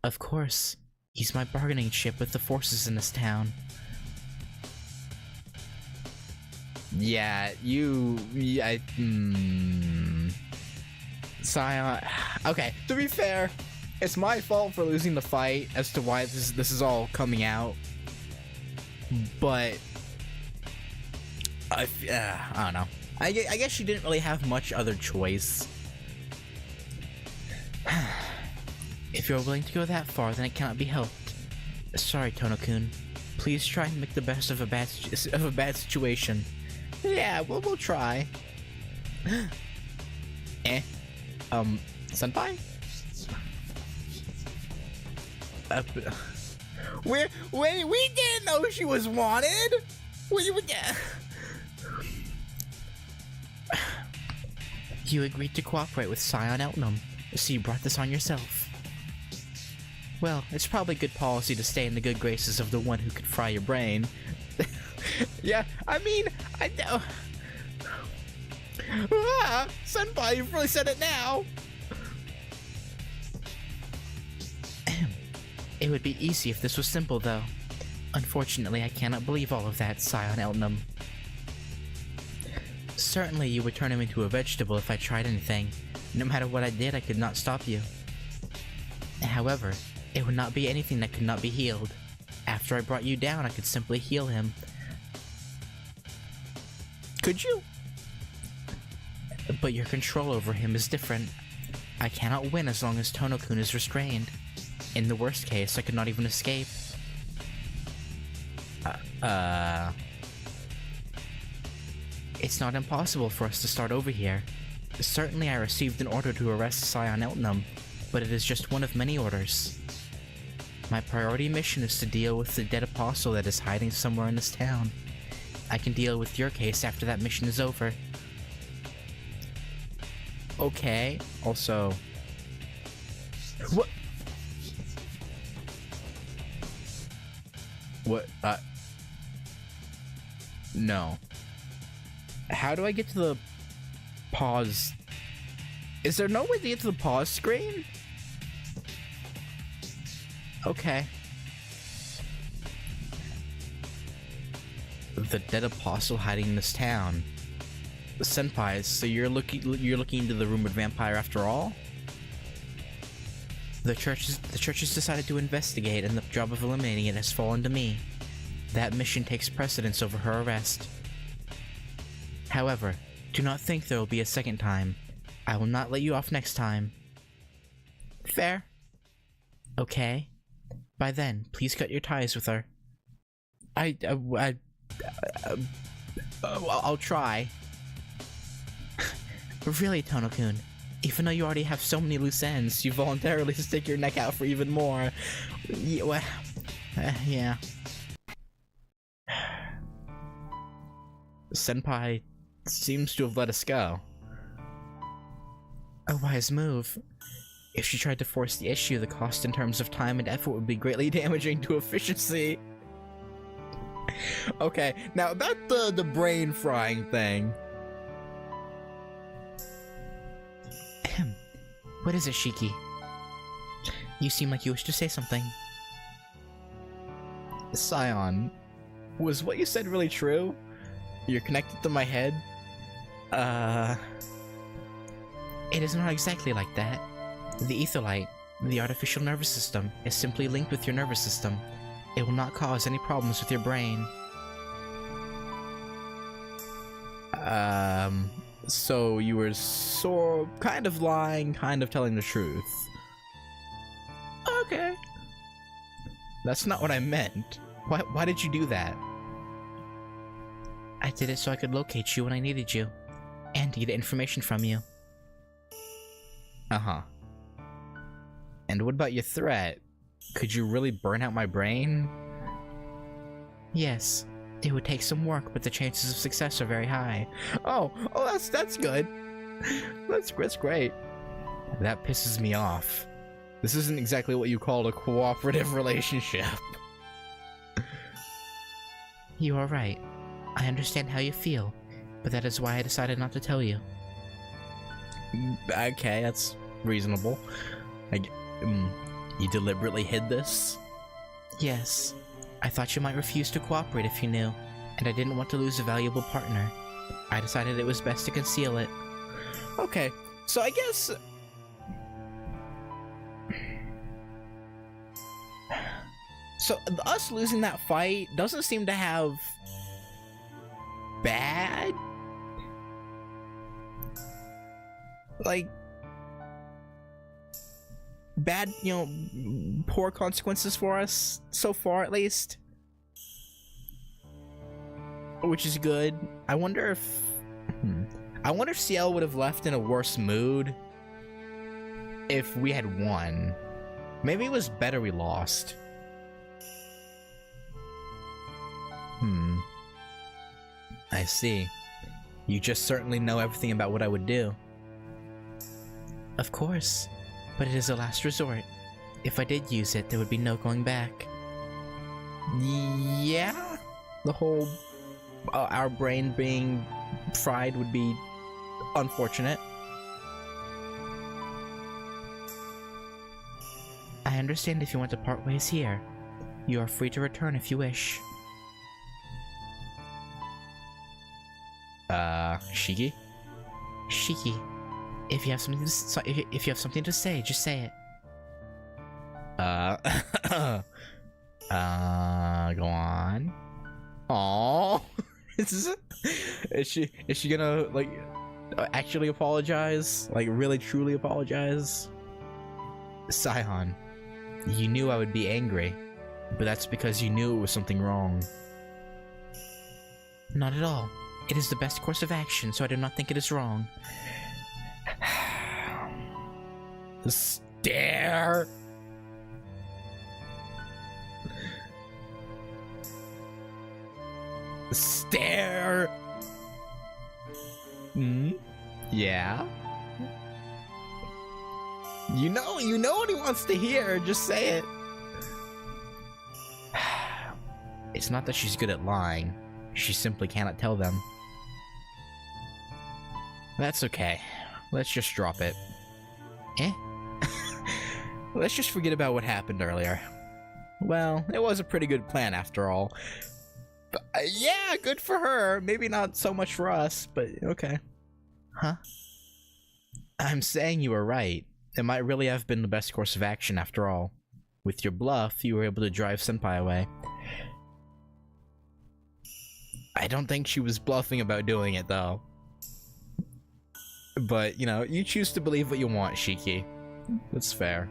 Of course. He's my bargaining chip with the forces in this town.
Yeah, Sion... Okay, to be fair, it's my fault for losing the fight as to why this is all coming out. But... I don't know. I guess she didn't really have much other choice.
If you're willing to go that far, then it cannot be helped. Sorry, Tono-kun. Please try and make the best of a bad situation.
Yeah, we'll try. Senpai? We didn't know she was wanted!
You agreed to cooperate with Sion Eltonum, so you brought this on yourself. Well, it's probably good policy to stay in the good graces of the one who could fry your brain.
Yeah, I mean, I know. Senpai, you've really said it now.
It would be easy if this was simple, though. Unfortunately, I cannot believe all of that, Sion Eltonum. Certainly, you would turn him into a vegetable if I tried anything. No matter what I did, I could not stop you. However, it would not be anything that could not be healed. After I brought you down, I could simply heal him.
Could you?
But your control over him is different. I cannot win as long as Tono-kun is restrained. In the worst case, I could not even escape. It's not impossible for us to start over here. Certainly I received an order to arrest Sion Eltonum, but it is just one of many orders. My priority mission is to deal with the dead apostle that is hiding somewhere in this town. I can deal with your case after that mission is over.
Okay, also... What? No. How do I get to the pause? Is there no way to get to the pause screen? Okay. The dead apostle hiding in this town. Senpai, so you're looking into the rumored vampire after all?
The church has decided to investigate, and the job of eliminating it has fallen to me. That mission takes precedence over her arrest. However, do not think there will be a second time. I will not let you off next time.
Fair.
Okay. By then, please cut your ties with her.
I'll try.
Really, Tono-kun,
Even though you already have so many loose ends, you voluntarily stick your neck out for even more. Yeah, well, yeah. Senpai seems to have let us go. A wise move. If she tried to force the issue, the cost in terms of time and effort would be greatly damaging to efficiency. Okay, now about the brain frying thing. Ahem. What is it, Shiki? You seem like you wish to say something. Sion, was what you said really true? You're connected to my head? It is not exactly like that. The etherlight, the artificial nervous system, is simply linked with your nervous system. It will not cause any problems with your brain. So you were kind of lying, kind of telling the truth. Okay. That's not what I meant. Why did you do that? I did it so I could locate you when I needed you, and to get information from you. Uh-huh. And what about your threat? Could you really burn out my brain? Yes. It would take some work, but the chances of success are very high. Oh, that's good. That's great. That pisses me off. This isn't exactly what you call a cooperative relationship. You are right. I understand how you feel, but that is why I decided not to tell you. Okay, that's reasonable. You deliberately hid this? Yes. I thought you might refuse to cooperate if you knew, and I didn't want to lose a valuable partner. I decided it was best to conceal it. Okay, so I guess... So, us losing that fight doesn't seem to have... bad? Like... bad, poor consequences for us, so far at least. Which is good. I wonder if CL would have left in a worse mood if we had won. Maybe it was better we lost. I see. You just certainly know everything about what I would do. Of course. But it is a last resort. If I did use it, there would be no going back. Yeah? The whole... our brain being fried would be unfortunate. I understand if you want to part ways here. You are free to return if you wish. Shiki? Shiki. If you have something to say, just say it. Go on. Aww. Is she gonna, like, actually apologize? Like, really, truly apologize? Sion, you knew I would be angry, but that's because you knew it was something wrong. Not at all. It is the best course of action, so I do not think it is wrong. Stare. Stare. Yeah. You know what he wants to hear. Just say it. It's not that she's good at lying. She simply cannot tell them. That's okay. Let's just drop it. Eh? Let's just forget about what happened earlier. Well, it was a pretty good plan after all. But, yeah, good for her. Maybe not so much for us, but okay. Huh? I'm saying you were right. It might really have been the best course of action after all. With your bluff, you were able to drive Senpai away. I don't think she was bluffing about doing it, though. But, you choose to believe what you want, Shiki. That's fair.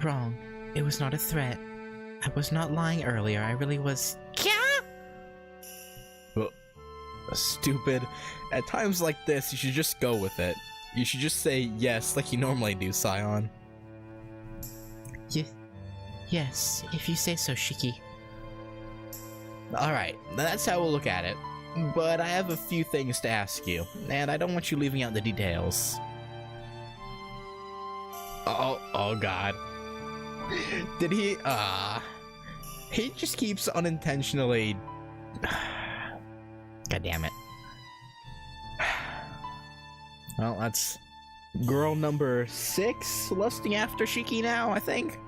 Wrong. It was not a threat. I was not lying earlier. I really was... Stupid. At times like this, you should just go with it. You should just say yes like you normally do, Sion.
Yes, if you say so, Shiki.
Alright, that's how we'll look at it. But I have a few things to ask you, and I don't want you leaving out the details. Oh god. Did he, he just keeps unintentionally... God damn it. Well, that's girl number 6 lusting after Shiki now, I think.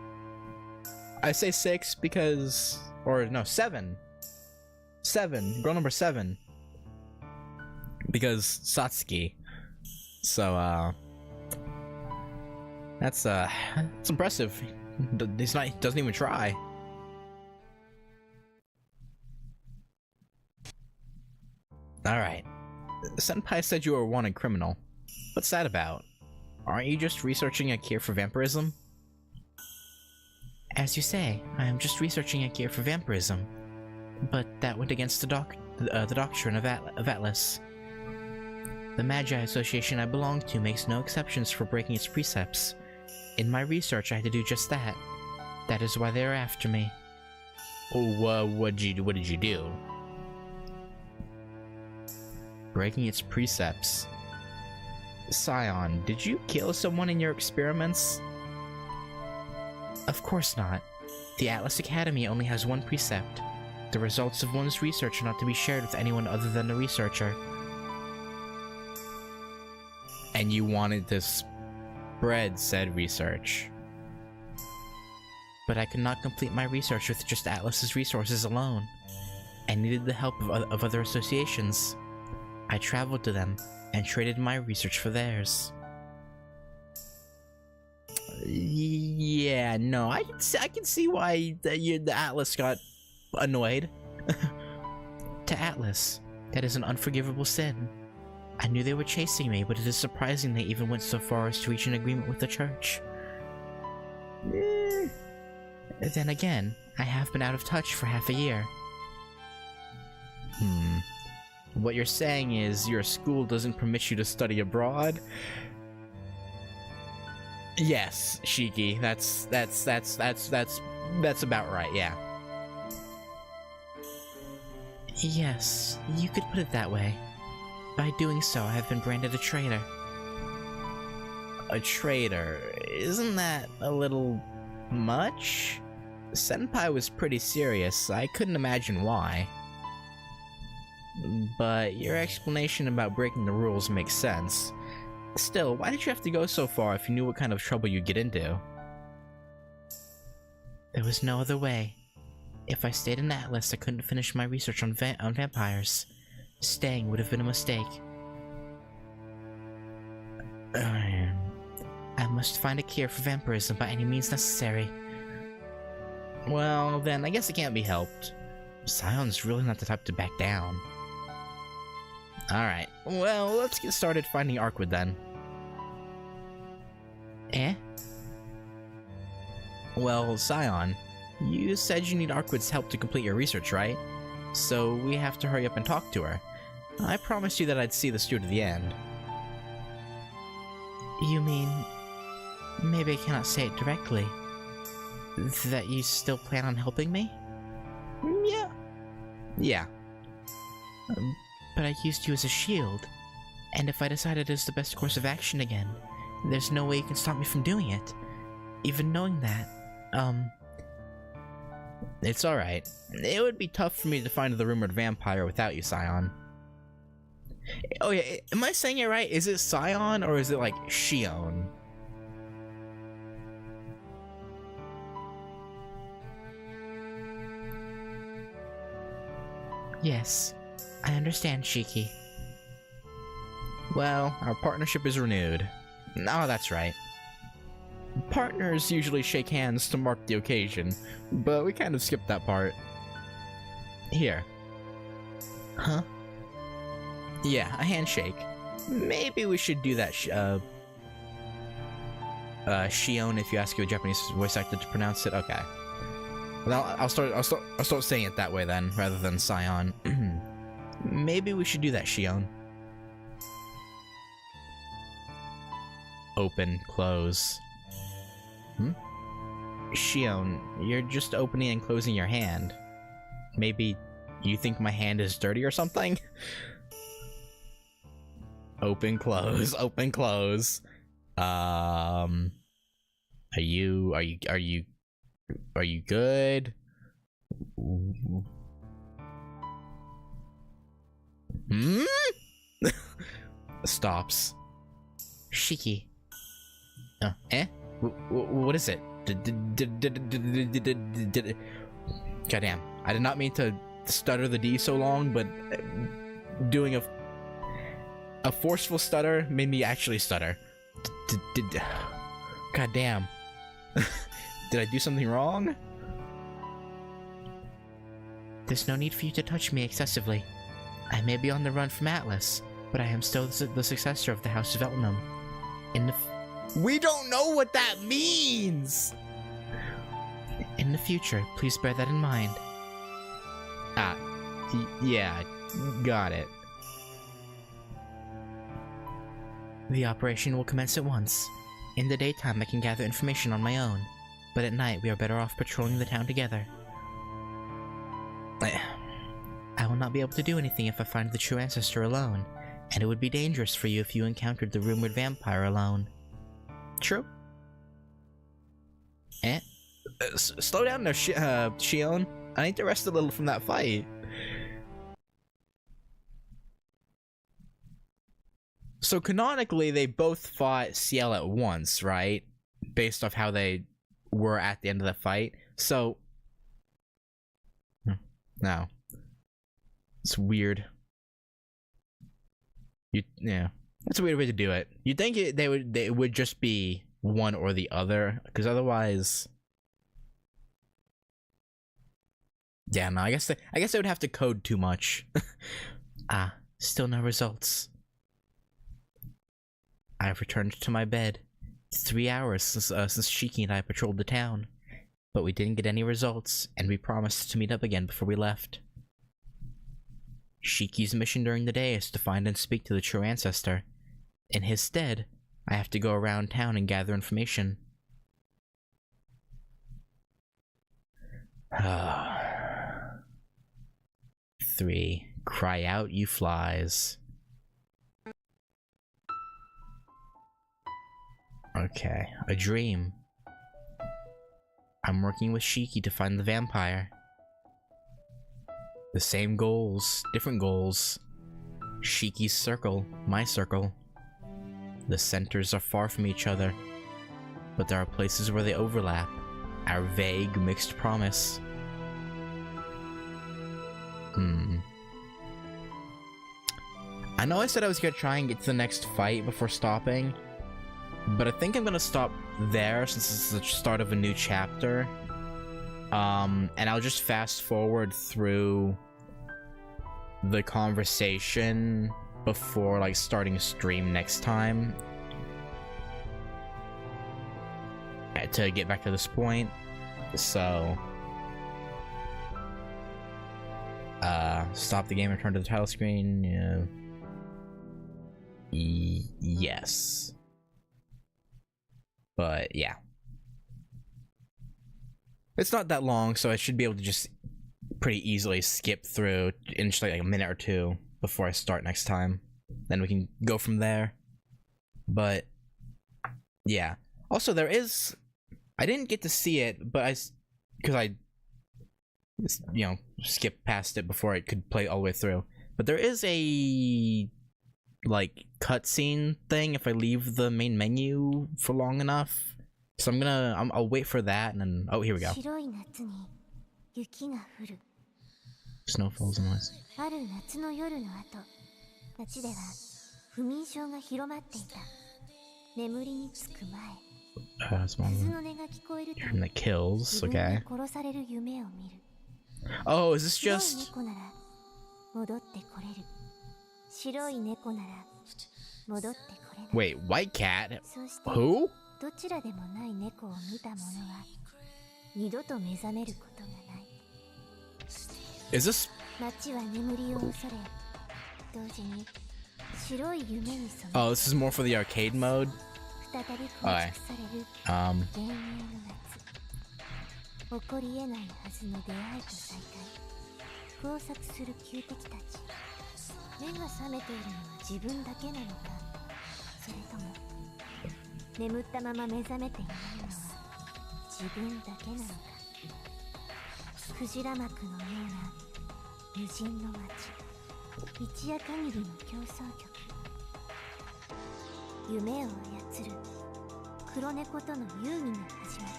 I say 6 because... Or, no, 7. 7. Girl number 7. Because Satsuki. So, that's impressive. He doesn't even try. Alright. Senpai said you were a wanted criminal. What's that about? Aren't you just researching a cure for vampirism?
As you say, I am just researching a cure for vampirism. But that went against the doctrine of Atlas. The Magi Association I belong to makes no exceptions for breaking its precepts. In my research, I had to do just that. That is why they are after me.
Oh, what did you do? Breaking its precepts. Sion, did you kill someone in your experiments?
Of course not. The Atlas Academy only has one precept. The results of one's research are not to be shared with anyone other than the researcher.
And you wanted to spread said research.
But I could not complete my research with just Atlas's resources alone. I needed the help of other associations. I traveled to them and traded my research for theirs.
Yeah, no, I can see why the Atlas got annoyed.
To Atlas, that is an unforgivable sin. I knew they were chasing me, but it is surprising they even went so far as to reach an agreement with the church. Then again, I have been out of touch for half a year.
What you're saying is your school doesn't permit you to study abroad? Yes, Shiki, that's about right, yeah.
Yes, you could put it that way. By doing so, I have been branded a traitor.
A traitor? Isn't that a little much? Senpai was pretty serious. I couldn't imagine why. But your explanation about breaking the rules makes sense. Still, why did you have to go so far if you knew what kind of trouble you'd get into?
There was no other way. If I stayed in Atlas, I couldn't finish my research on vampires. Staying would have been a mistake. I must find a cure for vampirism by any means necessary.
Well, then, I guess it can't be helped. Sion's really not the type to back down. Alright, well, let's get started finding Arkwood then. Well, Sion, you said you need Arkwood's help to complete your research, right? So we have to hurry up and talk to her. I promised you that I'd see this through to the end.
You mean... maybe I cannot say it directly. That you still plan on helping me?
Yeah.
But I used you as a shield. And if I decided it's the best course of action again, there's no way you can stop me from doing it. Even knowing that,
It's alright. It would be tough for me to find the rumored vampire without you, Sion. Oh yeah, am I saying it right? Is it Sion or is it like Sion?
Yes, I understand, Shiki.
Well, our partnership is renewed. Oh, that's right. Partners usually shake hands to mark the occasion, but we kind of skipped that part. Here.
Huh?
Yeah, a handshake. Maybe we should do that, Shion, if you ask your Japanese voice actor to pronounce it. Okay. Well, I'll start saying it that way then, rather than Sion. Maybe we should do that, Sion. Open, close. Sion, you're just opening and closing your hand. Maybe you think my hand is dirty or something? Open, close, open, close. Are you good? Stops. Shiki. What is it? Goddamn. I did not mean to stutter the D so long, but doing a forceful stutter made me actually stutter. Goddamn. Did I do something wrong?
There's no need for you to touch me excessively. I may be on the run from Atlas, but I am still the successor of the House of Elnum.
We don't know what that means!
In the future, please bear that in mind.
Yeah, got it.
The operation will commence at once. In the daytime, I can gather information on my own, but at night, we are better off patrolling the town together. I will not be able to do anything if I find the true ancestor alone, and it would be dangerous for you if you encountered the rumored vampire alone.
True. Slow down there, Sion. I need to rest a little from that fight. So canonically, they both fought Ciel at once, right? Based off how they were at the end of the fight. So... No. It's weird. Yeah. That's a weird way to do it. You'd think they would just be one or the other, because otherwise... Yeah, no, I guess they would have to code too much.
Still no results.
I have returned to my bed. 3 hours since Shiki and I patrolled the town. But we didn't get any results, and we promised to meet up again before we left. Shiki's mission during the day is to find and speak to the true ancestor. In his stead, I have to go around town and gather information. 3. Cry out, you flies. Okay, a dream. I'm working with Shiki to find the vampire. The same goals, different goals. Shiki's circle, my circle. The centers are far from each other, but there are places where they overlap. Our vague, mixed promise. I know I said I was gonna try and get to the next fight before stopping, but I think I'm gonna stop there since it's the start of a new chapter. And I'll just fast forward through the conversation before like starting a stream next time to get back to this point. So stop the game and return to the title screen. Yes, but yeah, it's not that long, so I should be able to just pretty easily skip through in just like a minute or two before I start next time. Then we can go from there. But yeah, also there is, I didn't get to see it, but because I skipped past it before I could play all the way through. But there is a like cutscene thing if I leave the main menu for long enough. So I'll wait for that, and then here we go. Snow falls in West. Hearing the kills, okay. Oh, is this just... Wait, White Cat? Who? Is this...
Oh, this is more for the arcade mode? Alright.
起こり得ないはずの出会いと再会、交錯する旧敵たち。目が覚めているのは自分だけなのか、それとも眠ったまま目覚めていないのは自分だけなのか。クジラ幕のような無人の街、一夜限りの競争曲。夢を操る黒猫との遊戯が始まっ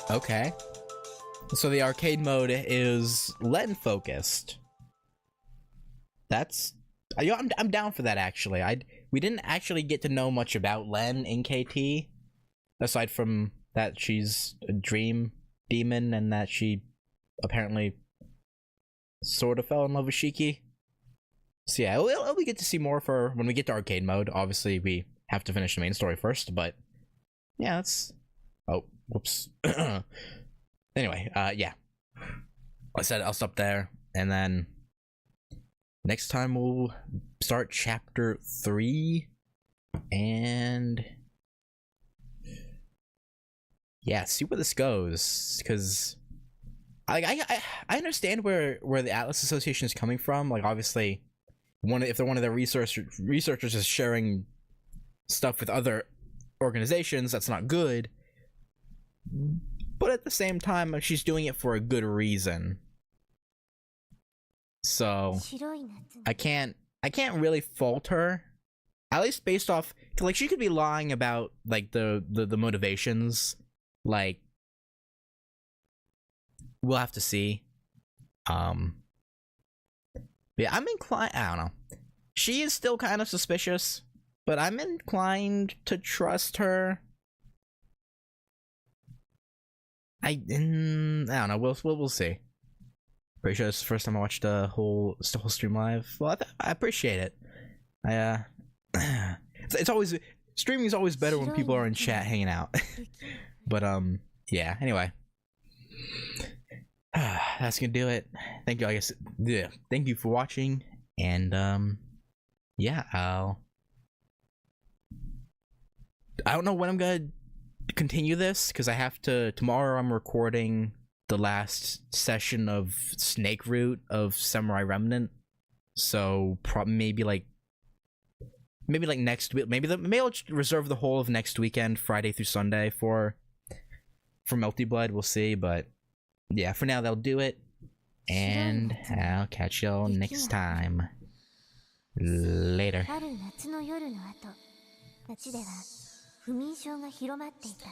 た。
Okay. So the arcade mode is Len focused. That's I'm down for that actually. We didn't actually get to know much about Len in KT, aside from that she's a dream demon and that she apparently sort of fell in love with Shiki. So yeah, we get to see more of her when we get to arcade mode. Obviously, we have to finish the main story first, but yeah, that's. Oh, whoops. Anyway, yeah. I said I'll stop there, and then next time we'll start chapter 3, and yeah, see where this goes, because I understand where the Atlas Association is coming from. Like, obviously, if they're one of their researchers is sharing stuff with other organizations, that's not good. But at the same time, she's doing it for a good reason. So I can't really fault her. At least based off, like, she could be lying about like the motivations. Like, we'll have to see. Yeah, I'm inclined. I don't know. She is still kind of suspicious, but I'm inclined to trust her. I don't know. We'll see. Pretty sure this is the first time I watched the whole stream live. Well, I appreciate it. It's always, streaming is always better when people are in chat hanging out. But yeah. Anyway, that's gonna do it. Thank you. I guess. Yeah. Thank you for watching, and yeah. I don't know when I'm gonna continue this, because I have to. Tomorrow I'm recording the last session of Snake Root of Samurai Remnant, so maybe like next week. Maybe I'll reserve the whole of next weekend, Friday through Sunday, for Melty Blood. We'll see, but yeah, for now that'll do it, and I'll catch y'all next time. Later.
春夏の夜の後、街では不眠症が広まっていた。